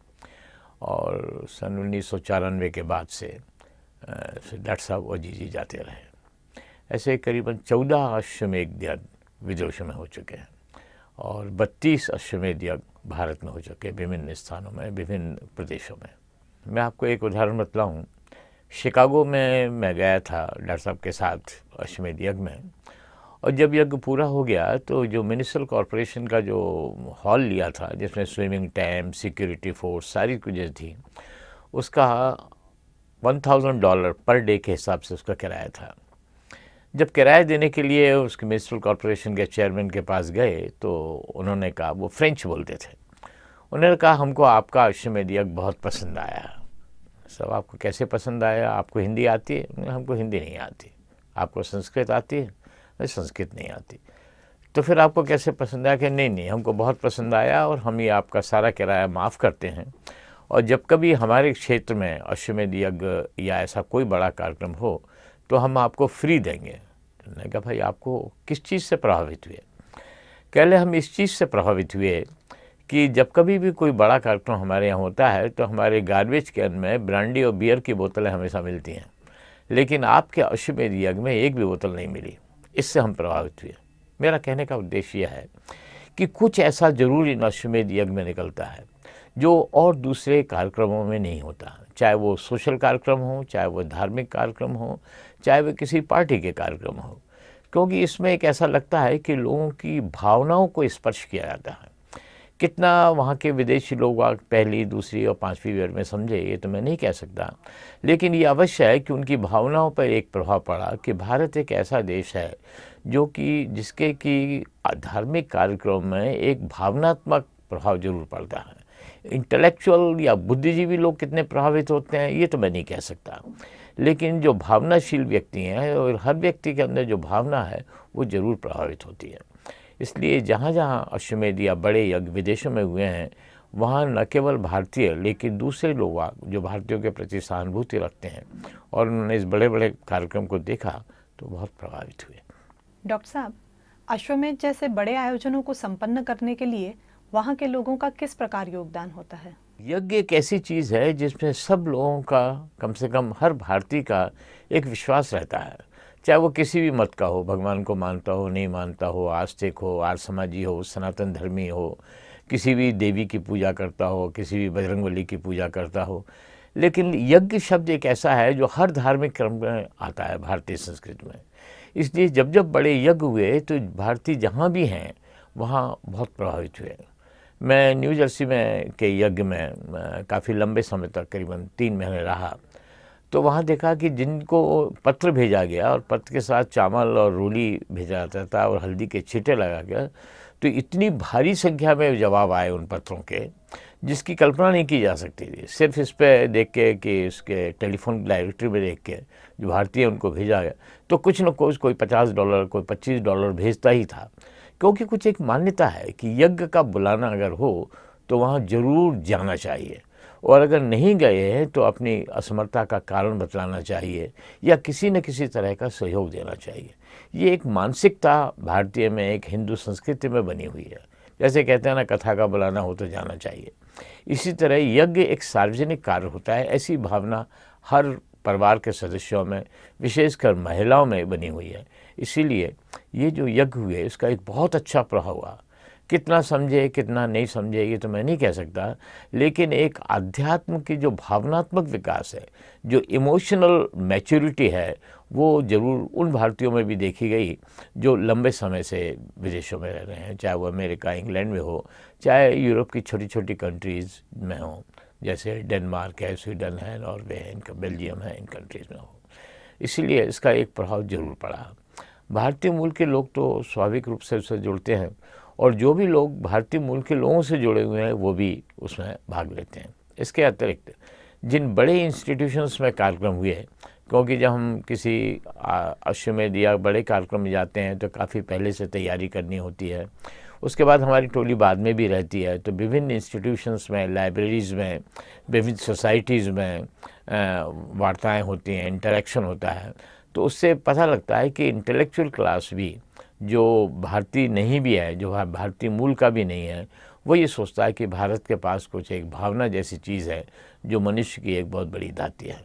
Speaker 12: और सन 1994 के बाद से डॉक्टर साहब और जी जाते रहे। ऐसे करीबन 14 अश्वमेध यज्ञ विदेशों में हो चुके हैं और 32 अश्वमेध यज्ञ भारत में हो चुके हैं, विभिन्न स्थानों में, विभिन्न प्रदेशों में। मैं आपको एक उदाहरण बतलाऊँ। शिकागो में मैं गया था डॉक्टर साहब के साथ अश्वमेध यज्ञ में, और जब यज्ञ पूरा हो गया तो जो म्यूनिसिपल कॉरपोरेशन का जो हॉल लिया था, जिसमें स्विमिंग टैंक, सिक्योरिटी फोर्स, सारी चीज़ें थी, उसका $1000 पर डे के हिसाब से उसका किराया था। जब किराया देने के लिए उसके म्यूनिसिपल कॉरपोरेशन के चेयरमैन के पास गए तो उन्होंने कहा, वो फ्रेंच बोलते थे, उन्होंने कहा हमको आपका अश्वमेध यज्ञ बहुत पसंद आया। सब आपको कैसे पसंद आया? आपको हिंदी आती है? हमको हिंदी नहीं आती। आपको संस्कृत आती है? संस्कृत नहीं आती। तो फिर आपको कैसे पसंद आया? कि नहीं हमको बहुत पसंद आया और हम ये आपका सारा किराया माफ़ करते हैं और जब कभी हमारे क्षेत्र में अश्वमेध यज्ञ या ऐसा कोई बड़ा कार्यक्रम हो तो हम आपको फ्री देंगे। तो मैंने कहा भाई आपको किस चीज़ से प्रभावित हुए? कह ले हम इस चीज़ से प्रभावित हुए कि जब कभी भी कोई बड़ा कार्यक्रम हमारे यहाँ होता है तो हमारे गार्बेज कैन में ब्रांडी और बियर की बोतलें हमेशा मिलती हैं, लेकिन आपके अश्वमेध यज्ञ में एक भी बोतल नहीं मिली। इससे हम प्रभावित हुए। मेरा कहने का उद्देश्य यह है कि कुछ ऐसा जरूर इन अश्वमेध यज्ञ में निकलता है जो और दूसरे कार्यक्रमों में नहीं होता, चाहे वो सोशल कार्यक्रम हो, चाहे वो धार्मिक कार्यक्रम हो, चाहे वो किसी पार्टी के कार्यक्रम हो, क्योंकि इसमें एक ऐसा लगता है कि लोगों की भावनाओं को स्पर्श किया जाता है। कितना वहाँ के विदेशी लोग पहली, दूसरी और पांचवी बार में समझे ये तो मैं नहीं कह सकता, लेकिन ये अवश्य है कि उनकी भावनाओं पर एक प्रभाव पड़ा कि भारत एक ऐसा देश है जो कि जिसके कि धार्मिक कार्यक्रम में एक भावनात्मक प्रभाव जरूर पड़ता है। इंटेलेक्चुअल या बुद्धिजीवी लोग कितने प्रभावित होते हैं ये तो मैं नहीं कह सकता, लेकिन जो भावनाशील व्यक्ति हैं और हर व्यक्ति के अंदर जो भावना है वो ज़रूर प्रभावित होती है। इसलिए जहाँ जहाँ अश्वमेध या बड़े यज्ञ विदेशों में हुए हैं वहाँ न केवल भारतीय लेकिन दूसरे लोग जो भारतीयों के प्रति सहानुभूति रखते हैं और उन्होंने इस बड़े बड़े कार्यक्रम को देखा तो बहुत प्रभावित हुए।
Speaker 11: डॉक्टर साहब, अश्वमेध जैसे बड़े आयोजनों को संपन्न करने के लिए वहाँ के लोगों का किस प्रकार योगदान होता है?
Speaker 12: यज्ञ एक ऐसी चीज़ है जिसमें सब लोगों का, कम से कम हर भारतीय का एक विश्वास रहता है, चाहे वो किसी भी मत का हो, भगवान को मानता हो, नहीं मानता हो, आस्तिक हो, आर्य समाजी हो, सनातन धर्मी हो, किसी भी देवी की पूजा करता हो, किसी भी बजरंगबली की पूजा करता हो। लेकिन यज्ञ शब्द एक ऐसा है जो हर धार्मिक क्रम में आता है भारतीय संस्कृति में। इसलिए जब जब बड़े यज्ञ हुए तो भारतीय जहाँ भी हैं वहाँ बहुत प्रभावित हुए। मैं न्यू जर्सी में के यज्ञ में काफ़ी लंबे समय तक करीबन 3 महीने रहा, तो वहाँ देखा कि जिनको पत्र भेजा गया और पत्र के साथ चावल और रोली भेजा जाता था और हल्दी के छींटे लगा गया, तो इतनी भारी संख्या में जवाब आए उन पत्रों के जिसकी कल्पना नहीं की जा सकती थी। सिर्फ इस पे देख के कि इसके टेलीफोन डायरेक्टरी में देख के जो भारतीय उनको भेजा गया तो कुछ न कुछ कोई $50 कोई $25 भेजता ही था, क्योंकि कुछ एक मान्यता है कि यज्ञ का बुलाना अगर हो तो वहाँ ज़रूर जाना चाहिए और अगर नहीं गए हैं तो अपनी असमर्थता का कारण बतलाना चाहिए या किसी न किसी तरह का सहयोग देना चाहिए। ये एक मानसिकता भारतीय में, एक हिंदू संस्कृति में बनी हुई है। जैसे कहते हैं ना, कथा का बुलाना हो तो जाना चाहिए। इसी तरह यज्ञ एक सार्वजनिक कार्य होता है, ऐसी भावना हर परिवार के सदस्यों में, विशेषकर महिलाओं में बनी हुई है। इसीलिए ये जो यज्ञ हुए इसका एक बहुत अच्छा प्रभाव हुआ। कितना समझे कितना नहीं समझे ये तो मैं नहीं कह सकता, लेकिन एक आध्यात्म की जो भावनात्मक विकास है, जो इमोशनल मैच्योरिटी है, वो ज़रूर उन भारतीयों में भी देखी गई जो लंबे समय से विदेशों में रह रहे हैं, चाहे वो अमेरिका, इंग्लैंड में हो, चाहे यूरोप की छोटी छोटी कंट्रीज़ में हो, जैसे डेनमार्क है, स्वीडन है, नॉर्वे है, इनका बेल्जियम है, इन कंट्रीज़ में हो। इसीलिए इसका एक प्रभाव जरूर पड़ा। भारतीय मूल के लोग तो स्वाभाविक रूप से उससे जुड़ते हैं और जो भी लोग भारतीय मूल के लोगों से जुड़े हुए हैं वो भी उसमें भाग लेते हैं। इसके अतिरिक्त जिन बड़े इंस्टीट्यूशंस में कार्यक्रम हुए, क्योंकि जब हम किसी अश्वमेध या बड़े कार्यक्रम में जाते हैं तो काफ़ी पहले से तैयारी करनी होती है, उसके बाद हमारी टोली बाद में भी रहती है, तो विभिन्न इंस्टीट्यूशंस में, लाइब्रेरीज़ में, विभिन्न सोसाइटीज़ में वार्ताएँ होती हैं, इंटरेक्शन होता है, तो उससे पता लगता है कि इंटेलेक्चुअल क्लास भी जो भारतीय नहीं भी है, जो भारतीय मूल का भी नहीं है, वो ये सोचता है कि भारत के पास कुछ एक भावना जैसी चीज़ है जो मनुष्य की एक बहुत बड़ी दाती है।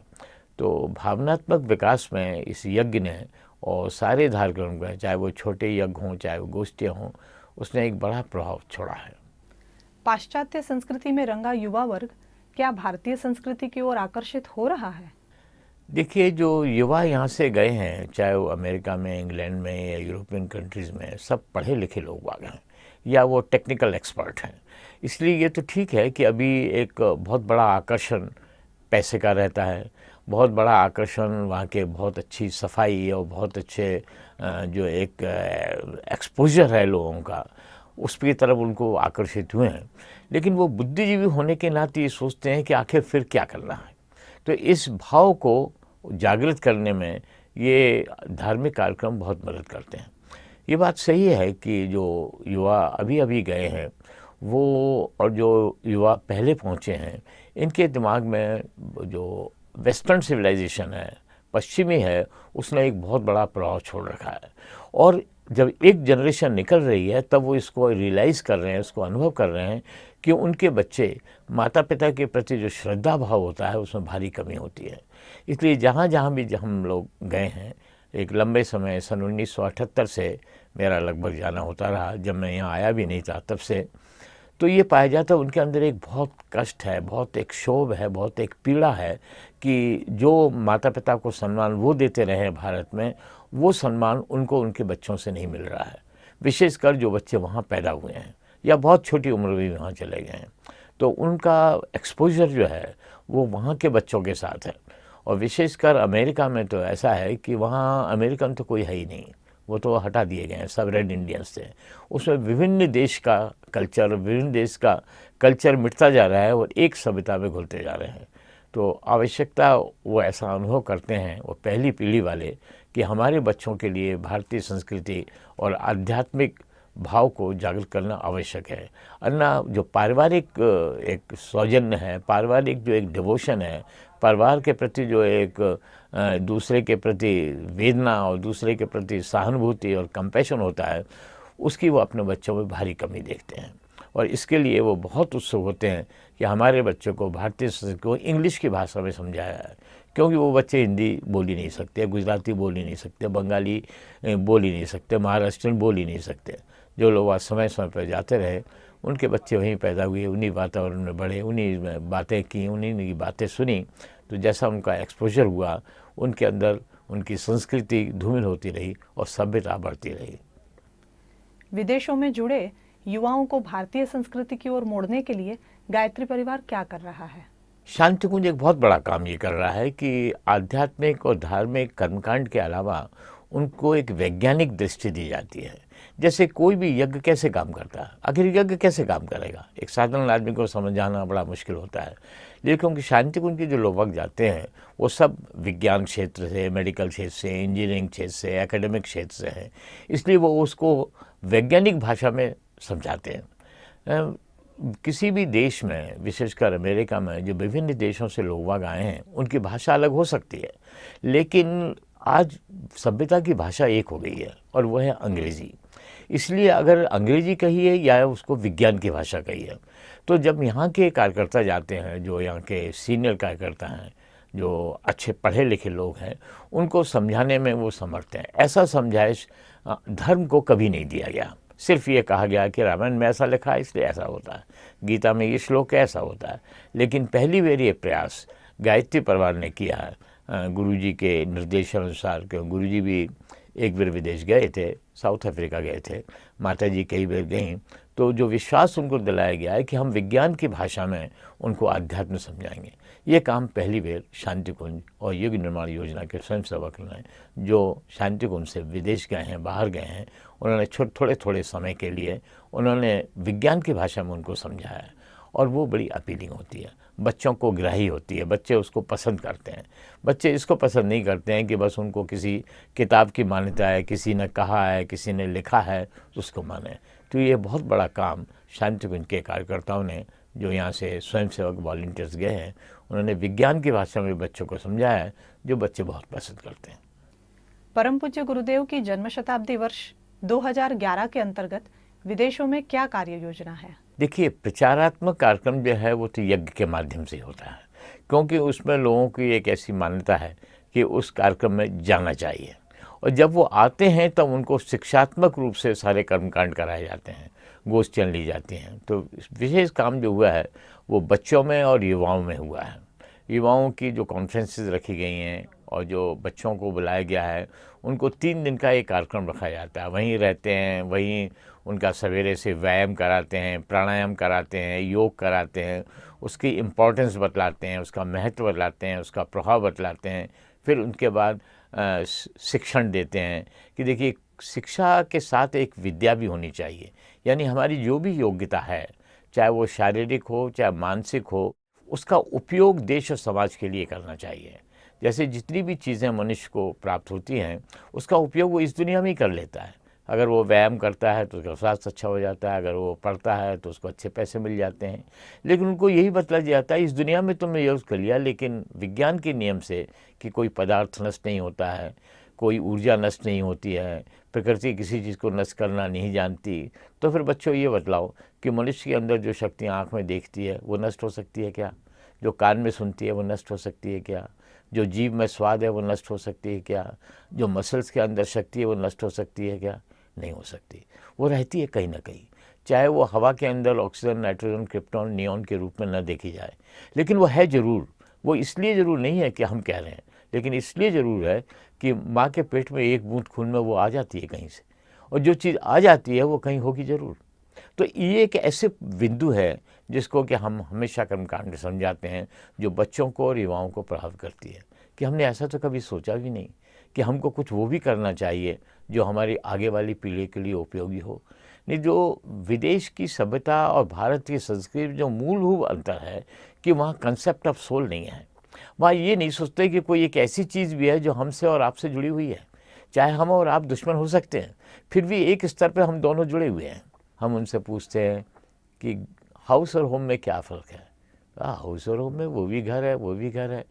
Speaker 12: तो भावनात्मक विकास में इस यज्ञ ने और सारे धार्मिक में, चाहे वो छोटे यज्ञ हों चाहे वो गोष्ठियाँ हों, उसने एक बड़ा प्रभाव छोड़ा है।
Speaker 11: पाश्चात्य संस्कृति में रंगा युवा वर्ग क्या भारतीय संस्कृति की ओर आकर्षित हो रहा है?
Speaker 12: देखिए, जो युवा यहाँ से गए हैं, चाहे वो अमेरिका में, इंग्लैंड में या यूरोपियन कंट्रीज़ में, सब पढ़े लिखे लोग आ गए हैं या वो टेक्निकल एक्सपर्ट हैं। इसलिए ये तो ठीक है कि अभी एक बहुत बड़ा आकर्षण पैसे का रहता है, बहुत बड़ा आकर्षण वहाँ के बहुत अच्छी सफाई और बहुत अच्छे जो एक एक्सपोजर है लोगों का, उसकी तरफ उनको आकर्षित हुए हैं। लेकिन वो बुद्धिजीवी होने के नाते ये सोचते हैं कि आखिर फिर क्या करना है। तो इस भाव को जागृत करने में ये धार्मिक कार्यक्रम बहुत मदद करते हैं। ये बात सही है कि जो युवा अभी अभी गए हैं वो और जो युवा पहले पहुँचे हैं, इनके दिमाग में जो वेस्टर्न सिविलाइजेशन है, पश्चिमी है, उसने एक बहुत बड़ा प्रभाव छोड़ रखा है। और जब एक जनरेशन निकल रही है तब वो इसको रियलाइज़ कर रहे हैं, इसको अनुभव कर रहे हैं कि उनके बच्चे माता पिता के प्रति जो श्रद्धा भाव होता है उसमें भारी कमी होती है। इसलिए जहाँ जहाँ भी हम लोग गए हैं, एक लंबे समय सन 1978 से मेरा लगभग जाना होता रहा, जब मैं यहाँ आया भी नहीं था तब से, तो ये पाया जाता है उनके अंदर एक बहुत कष्ट है, बहुत एक क्षोभ है, बहुत एक पीड़ा है कि जो माता पिता को सम्मान वो देते रहे हैं भारत में, वो सम्मान उनको उनके बच्चों से नहीं मिल रहा है। विशेषकर जो बच्चे वहाँ पैदा हुए हैं या बहुत छोटी उम्र में वहाँ चले गए हैं, तो उनका एक्सपोजर जो है वो वहाँ के बच्चों के साथ है। और विशेषकर अमेरिका में तो ऐसा है कि वहाँ अमेरिकन तो कोई है ही नहीं, वो तो हटा दिए गए हैं, सब रेड इंडियंस थे। उसमें विभिन्न देश का कल्चर, विभिन्न देश का कल्चर मिटता जा रहा है और एक सभ्यता में घुलते जा रहे हैं। तो आवश्यकता वो ऐसा अनुभव करते हैं वो पहली पीढ़ी वाले कि हमारे बच्चों के लिए भारतीय संस्कृति और आध्यात्मिक भाव को जागृत करना आवश्यक है। अन्ना जो पारिवारिक एक सौजन्य है, पारिवारिक जो एक डिवोशन है, परिवार के प्रति जो एक दूसरे के प्रति वेदना और दूसरे के प्रति सहानुभूति और कंपैशन होता है, उसकी वो अपने बच्चों में भारी कमी देखते हैं। और इसके लिए वो बहुत उत्सुक होते हैं कि हमारे बच्चों को भारतीय संस्कृति को इंग्लिश की भाषा में समझाया है, क्योंकि वो बच्चे हिंदी बोल ही नहीं सकते, गुजराती बोल ही नहीं सकते, बंगाली बोल ही नहीं सकते, महाराष्ट्रियन बोल ही नहीं सकते। जो लोग आज समय समय पर जाते रहे, उनके बच्चे वहीं पैदा हुए, उन्हीं वातावरण में बढ़े, उन्हीं बातें की, उन्हीं की बातें सुनी, तो जैसा उनका एक्सपोजर हुआ उनके अंदर उनकी संस्कृति धूमिल होती रही और सभ्यता बढ़ती रही।
Speaker 11: विदेशों में जुड़े युवाओं को भारतीय संस्कृति की ओर मोड़ने के लिए गायत्री परिवार क्या कर रहा है?
Speaker 12: शांति कुंज एक बहुत बड़ा काम ये कर रहा है कि आध्यात्मिक और धार्मिक कर्मकांड के अलावा उनको एक वैज्ञानिक दृष्टि दी जाती है। जैसे कोई भी यज्ञ कैसे काम करता है, आखिर यज्ञ कैसे काम करेगा, एक साधारण आदमी को समझाना बड़ा मुश्किल होता है। लेकिन क्योंकि शांति कुंज के जो लोग जाते हैं वो सब विज्ञान क्षेत्र से, मेडिकल क्षेत्र से, इंजीनियरिंग क्षेत्र से, एकेडमिक क्षेत्र से हैं, इसलिए वो उसको वैज्ञानिक भाषा में समझाते हैं। किसी भी देश में, विशेषकर अमेरिका में, जो विभिन्न देशों से लोग आए हैं, उनकी भाषा अलग हो सकती है, लेकिन आज सभ्यता की भाषा एक हो गई है और वह है अंग्रेज़ी। इसलिए अगर अंग्रेजी कहिए या उसको विज्ञान की भाषा कहिए, तो जब यहाँ के कार्यकर्ता जाते हैं, जो यहाँ के सीनियर कार्यकर्ता हैं, जो अच्छे पढ़े लिखे लोग हैं, उनको समझाने में वो समर्थ हैं। ऐसा समझाइश धर्म को कभी नहीं दिया गया। सिर्फ ये कहा गया कि रामायण में ऐसा लिखा है इसलिए ऐसा होता है, गीता में ये श्लोक ऐसा होता है। लेकिन पहली बार ये प्रयास गायत्री परिवार ने किया है गुरुजी के निर्देशानुसार, क्योंकि गुरुजी भी एक बार विदेश गए थे, साउथ अफ्रीका गए थे, माता जी कई बार गई, तो जो विश्वास उनको दिलाया गया है कि हम विज्ञान की भाषा में उनको आध्यात्म समझाएंगे। ये काम पहली बार शांति कुंज और युग निर्माण योजना के स्वयंसेवक ने, जो शांति कुंज से विदेश गए हैं, बाहर गए हैं, उन्होंने थोड़े समय के लिए उन्होंने विज्ञान की भाषा में उनको समझाया है और वो बड़ी अपीलिंग होती है, बच्चों को ग्राही होती है, बच्चे उसको पसंद करते हैं। बच्चे इसको पसंद नहीं करते हैं कि बस उनको किसी किताब की मान्यता है, किसी ने कहा है, किसी ने लिखा है तो उसको माने। तो ये बहुत बड़ा काम शांति कुंज के कार्यकर्ताओं ने, जो यहाँ से स्वयंसेवक वॉलंटियर्स गए हैं, उन्होंने विज्ञान की भाषा में बच्चों को समझाया है, जो बच्चे बहुत पसंद करते हैं।
Speaker 11: परम पूज्य गुरुदेव की जन्म शताब्दी वर्ष 2011 के अंतर्गत विदेशों में क्या कार्य योजना है?
Speaker 12: देखिए, प्रचारात्मक कार्यक्रम जो है वो तो यज्ञ के माध्यम से होता है, क्योंकि उसमें लोगों की एक ऐसी मान्यता है कि उस कार्यक्रम में जाना चाहिए, और जब वो आते हैं तब उनको शिक्षात्मक रूप से सारे कर्मकांड कराए जाते हैं, गोष्ठियाँ ली जाती हैं। तो विशेष काम जो हुआ है वो बच्चों में और युवाओं में हुआ है। युवाओं की जो कॉन्फ्रेंसेस रखी गई हैं और जो बच्चों को बुलाया गया है, उनको 3 दिन का एक कार्यक्रम रखा जाता है, वहीं रहते हैं, वहीं उनका सवेरे से व्यायाम कराते हैं, प्राणायाम कराते हैं, योग कराते हैं, उसकी इम्पोर्टेंस बतलाते हैं, उसका महत्व बतलाते हैं, उसका प्रभाव बतलाते हैं। फिर उनके बाद शिक्षण देते हैं कि देखिए, शिक्षा के साथ एक विद्या भी होनी चाहिए, यानी हमारी जो भी योग्यता है, चाहे वो शारीरिक हो चाहे मानसिक हो, उसका उपयोग देश और समाज के लिए करना चाहिए। जैसे जितनी भी चीज़ें मनुष्य को प्राप्त होती हैं, उसका उपयोग वो इस दुनिया में ही कर लेता है, अगर वो व्यायाम करता है तो उसका स्वास्थ्य अच्छा हो जाता है, अगर वो पढ़ता है तो उसको अच्छे पैसे मिल जाते हैं। लेकिन उनको यही बतला जाता है इस दुनिया में तुमने यूज़ कर लिया, लेकिन विज्ञान के नियम से कि कोई पदार्थ नष्ट नहीं होता है, कोई ऊर्जा नष्ट नहीं होती है, प्रकृति किसी चीज़ को नष्ट करना नहीं जानती, तो फिर बच्चों ये बतलाओ कि मनुष्य के अंदर जो शक्तियाँ आँख में देखती है वो नष्ट हो सकती है क्या? जो कान में सुनती है वो नष्ट हो सकती है क्या? जो जीभ में स्वाद है वो नष्ट हो सकती है क्या? जो मसल्स के अंदर शक्ति है वो नष्ट हो सकती है क्या? नहीं हो सकती। वो रहती है कहीं ना कहीं, चाहे वो हवा के अंदर ऑक्सीजन, नाइट्रोजन, क्रिप्टॉन, नियॉन के रूप में न देखी जाए, लेकिन वो है ज़रूर। वो इसलिए ज़रूर नहीं है कि हम कह रहे हैं, लेकिन इसलिए ज़रूर है कि माँ के पेट में एक बूंद खून में वो आ जाती है कहीं से, और जो चीज़ आ जाती है वो कहीं होगी ज़रूर। तो ये एक ऐसे बिंदु है जिसको कि हम हमेशा कर्मकांड में समझाते हैं, जो बच्चों को और युवाओं को प्रभावित करती है, कि हमने ऐसा तो कभी सोचा भी नहीं कि हमको कुछ वो भी करना चाहिए जो हमारी आगे वाली पीढ़ी के लिए उपयोगी हो। नहीं, जो विदेश की सभ्यता और भारत की संस्कृति जो मूलभूत अंतर है कि वहाँ कंसेप्ट ऑफ सोल नहीं है। वहाँ ये नहीं सोचते कि कोई एक ऐसी चीज़ भी है जो हमसे और आपसे जुड़ी हुई है। चाहे हम और आप दुश्मन हो सकते हैं, फिर भी एक स्तर पर हम दोनों जुड़े हुए हैं। हम उनसे पूछते हैं कि हाउस और होम में क्या फ़र्क है? हाउस और होम में वो भी घर है, वो भी घर है।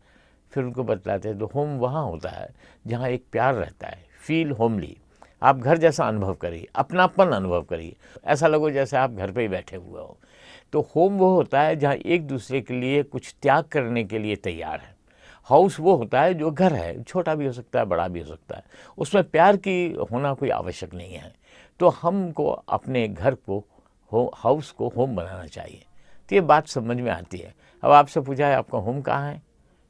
Speaker 12: फिर उनको बतलाते हैं तो होम वहाँ होता है जहाँ एक प्यार रहता है, फील होमली। आप घर जैसा अनुभव करिए, अपनापन अनुभव करिए, ऐसा लगो जैसे आप घर पे ही बैठे हुए हो। तो होम वो होता है जहाँ एक दूसरे के लिए कुछ त्याग करने के लिए तैयार है। हाउस वो होता है जो घर है, छोटा भी हो सकता है, बड़ा भी हो सकता है, उसमें प्यार की होना कोई आवश्यक नहीं है। तो हमको अपने घर को हाउस को होम बनाना चाहिए। तो ये बात समझ में आती है। अब आपसे पूछा है आपका होम कहाँ है?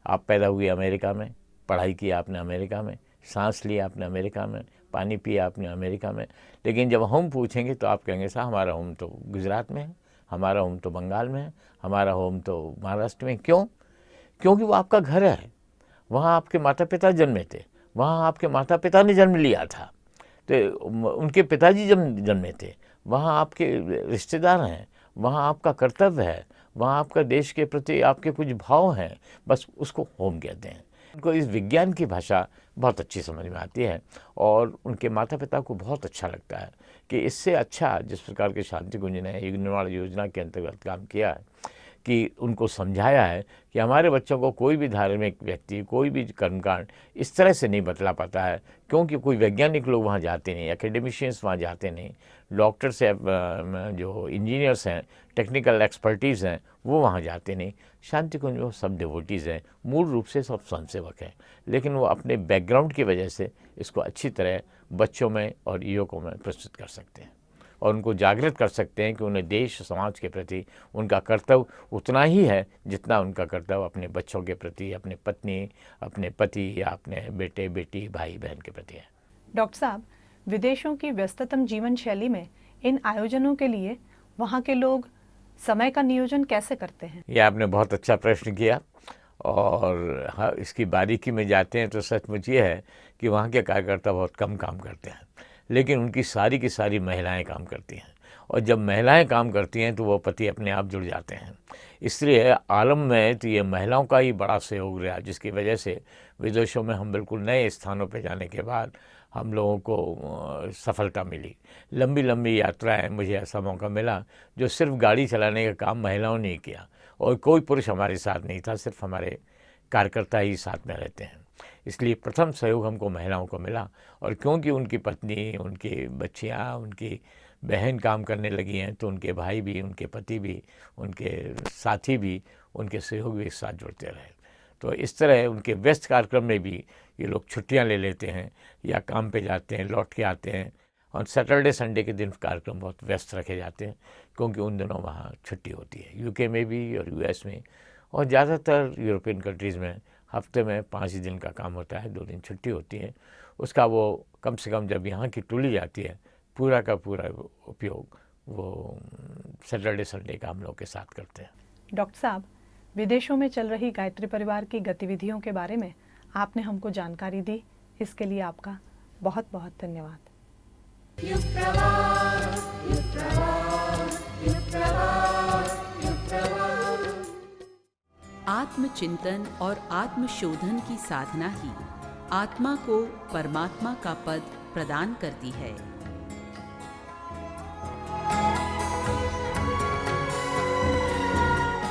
Speaker 12: आप पैदा हुए अमेरिका में, पढ़ाई की आपने अमेरिका में, सांस लिया आपने अमेरिका में, पानी पिया आपने अमेरिका में, लेकिन जब हम पूछेंगे तो आप कहेंगे साहब हमारा होम तो गुजरात में है, हमारा होम तो बंगाल में है, हमारा होम तो महाराष्ट्र में। क्यों? क्योंकि वो आपका घर है। वहाँ आपके माता पिता जन्मे थे, वहाँ आपके माता पिता ने जन्म लिया था, तो उनके पिताजी जन्मे थे, वहाँ आपके रिश्तेदार हैं, वहाँ आपका कर्तव्य है, वहाँ आपका देश के प्रति आपके कुछ भाव हैं, बस उसको होम कहते हैं। उनको इस विज्ञान की भाषा बहुत अच्छी समझ में आती है और उनके माता पिता को बहुत अच्छा लगता है कि इससे अच्छा जिस प्रकार के शांति कुंज ने युग निर्माण योजना के अंतर्गत काम किया है कि उनको समझाया है कि हमारे बच्चों को कोई भी धार्मिक व्यक्ति, कोई भी कर्मकांड इस तरह से नहीं बतला पाता है, क्योंकि कोई वैज्ञानिक लोग वहाँ जाते नहीं, एकेडमिशियंस वहाँ जाते नहीं, डॉक्टर्स जो इंजीनियर्स हैं, टेक्निकल एक्सपर्टीज़ हैं, वो वहाँ जाते नहीं। शांति कुंज में सब डिवोटीज़ हैं, मूल रूप से सब स्वयंसेवक हैं, लेकिन वो अपने बैकग्राउंड की वजह से इसको अच्छी तरह बच्चों में और युवकों में प्रस्तुत कर सकते हैं और उनको जागृत कर सकते हैं कि उन्हें देश समाज के प्रति उनका कर्तव्य उतना ही है जितना उनका कर्तव्य अपने बच्चों के प्रति, अपने पत्नी, अपने पति या अपने बेटे बेटी, भाई बहन के प्रति है।
Speaker 11: डॉक्टर साहब, विदेशों की व्यस्ततम जीवन शैली में इन आयोजनों के लिए वहाँ के लोग समय का नियोजन कैसे करते हैं?
Speaker 12: ये आपने बहुत अच्छा प्रश्न किया और हाँ, इसकी बारीकी में जाते हैं तो सचमुच ये है कि वहाँ के कार्यकर्ता बहुत कम काम करते हैं, लेकिन उनकी सारी की सारी महिलाएं काम करती हैं और जब महिलाएं काम करती हैं तो वो पति अपने आप जुड़ जाते हैं। इसलिए आलम में तो ये महिलाओं का ही बड़ा सहयोग रहा, जिसकी वजह से विदेशों में हम बिल्कुल नए स्थानों पे जाने के बाद हम लोगों को सफलता मिली। लंबी लंबी यात्राएं, मुझे ऐसा मौका मिला जो सिर्फ गाड़ी चलाने का काम महिलाओं ने किया और कोई पुरुष हमारे साथ नहीं था, सिर्फ हमारे कार्यकर्ता ही साथ में रहते हैं। इसलिए प्रथम सहयोग हमको महिलाओं को मिला और क्योंकि उनकी पत्नी, उनकी बच्चियाँ, उनकी बहन काम करने लगी हैं तो उनके भाई भी, उनके पति भी, उनके साथी भी, उनके सहयोग भी एक साथ जुड़ते रहे। तो इस तरह उनके व्यस्त कार्यक्रम में भी ये लोग छुट्टियां ले लेते हैं या काम पे जाते हैं, लौट के आते हैं और सैटरडे संडे के दिन कार्यक्रम बहुत व्यस्त रखे जाते हैं क्योंकि उन दिनों वहाँ छुट्टी होती है, यूके में भी और यूएस में और ज़्यादातर यूरोपियन कंट्रीज़ में हफ्ते में 5 ही दिन का काम होता है, 2 दिन छुट्टी होती है। उसका वो कम से कम जब यहाँ की टोली जाती है पूरा का पूरा उपयोग वो सैटरडे संडे का हम लोग के साथ करते हैं।
Speaker 11: डॉक्टर साहब, विदेशों में चल रही गायत्री परिवार की गतिविधियों के बारे में आपने हमको जानकारी दी, इसके लिए आपका बहुत बहुत धन्यवाद।
Speaker 2: आत्मचिंतन और आत्मशोधन की साधना ही आत्मा को परमात्मा का पद प्रदान करती है।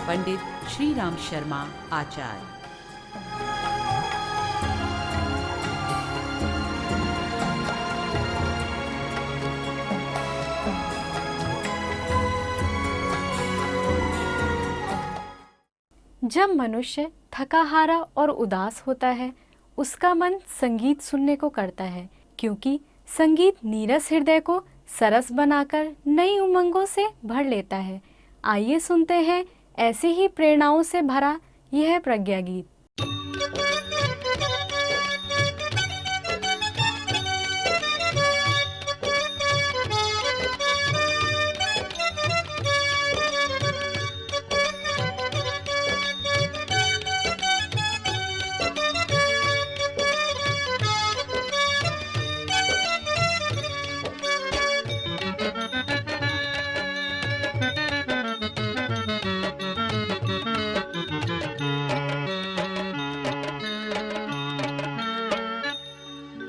Speaker 2: पंडित श्री राम शर्मा आचार्य।
Speaker 3: जब मनुष्य थकाहारा और उदास होता है, उसका मन संगीत सुनने को करता है, क्योंकि संगीत नीरस हृदय को सरस बनाकर नई उमंगों से भर लेता है। आइए सुनते हैं ऐसी ही प्रेरणाओं से भरा यह प्रज्ञा गीत।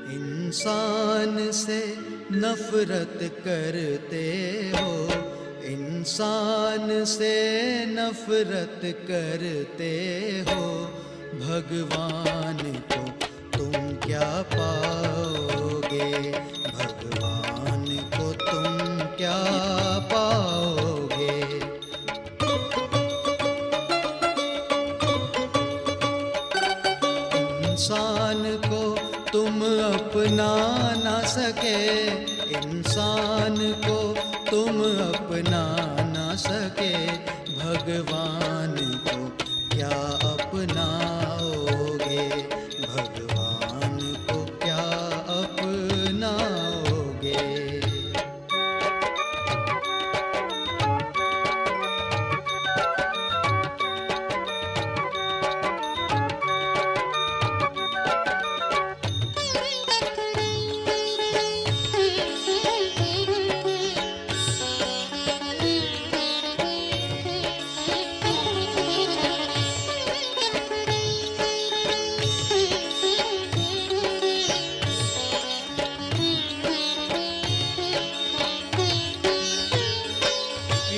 Speaker 1: इंसान से नफरत करते हो, इंसान से नफरत करते हो, भगवान को तुम क्या पाओगे, भगवान को तुम क्या पाओगे। इंसान को तुम अपना ना सके, इंसान को तुम अपना ना सके, भगवान को क्या अपनाओगे, भगवान को क्या अपनाओगे।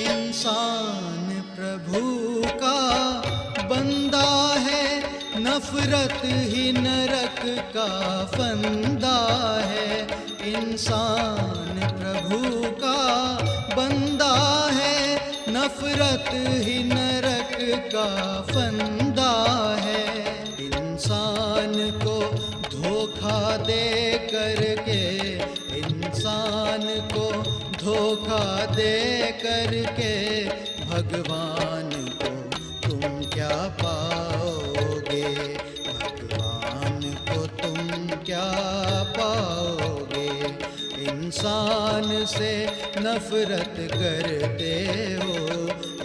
Speaker 1: इंसान प्रभु का बंदा है, नफरत ही नरक का फंदा है। इंसान प्रभु का बंदा है, नफरत ही नरक का फंदा है। इंसान को धोखा दे करके, इंसान को धोखा दे करके, भगवान को तुम क्या पाओगे, भगवान को तुम क्या पाओगे। इंसान से नफरत करते हो,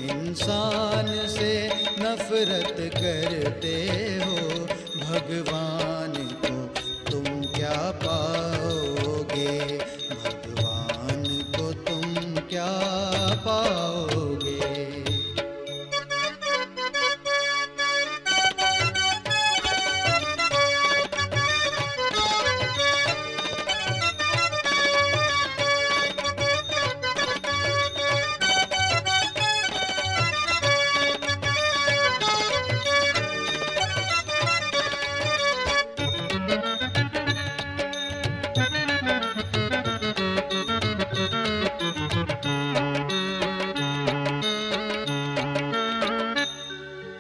Speaker 1: इंसान से नफरत करते हो, भगवान को तुम क्या पाओगे, भगवान को तुम क्या पाओगे।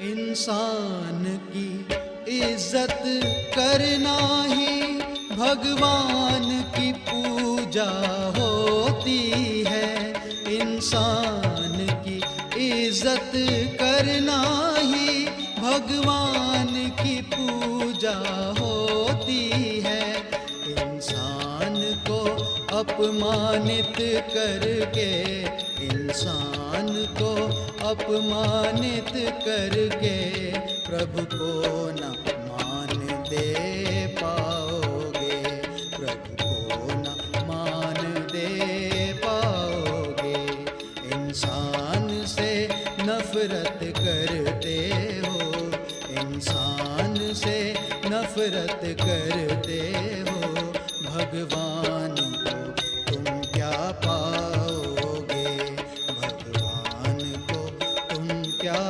Speaker 1: इंसान की इज्जत करना ही भगवान की पूजा होती है। इंसान की इज्जत करना ही भगवान की पूजा होती है। इंसान को अपमानित करके, इंसान को अपमानित करके, प्रभु को न मान दे पाओगे, प्रभु को न मान दे पाओगे। इंसान से नफरत करते हो, इंसान से नफरत करते हो, भगवान को तुम क्या पाओगे, भगवान को तुम क्या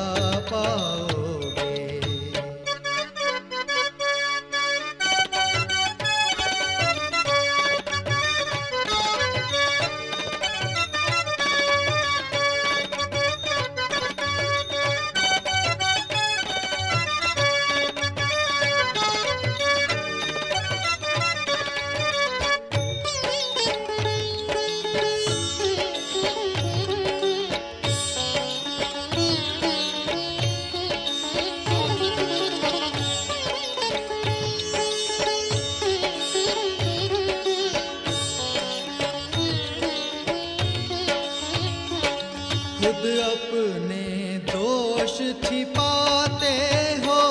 Speaker 1: खुद अपने दोष छिपाते हो,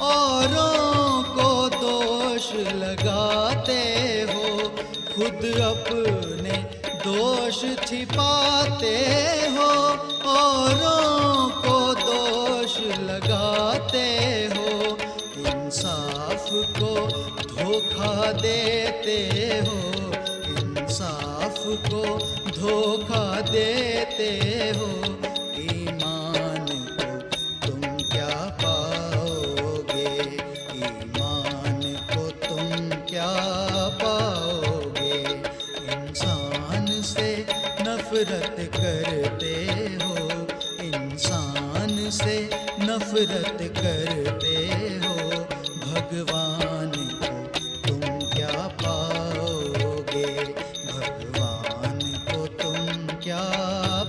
Speaker 1: औरों को दोष लगाते हो। खुद अपने दोष छिपाते हो, औरों को दोष लगाते हो। इंसाफ को धोखा देते हो, इंसाफ को धोखा देते हो। ईमान को तुम क्या पाओगे, ईमान को तुम क्या पाओगे। इंसान से नफरत करते हो, इंसान से नफरत करते हो। भगवान को तुम क्या पाओगे, भगवान को तुम क्या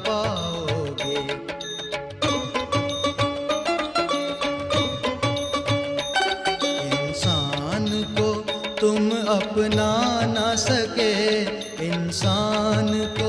Speaker 1: पाओगे। इंसान को तुम अपना ना सके, इंसान को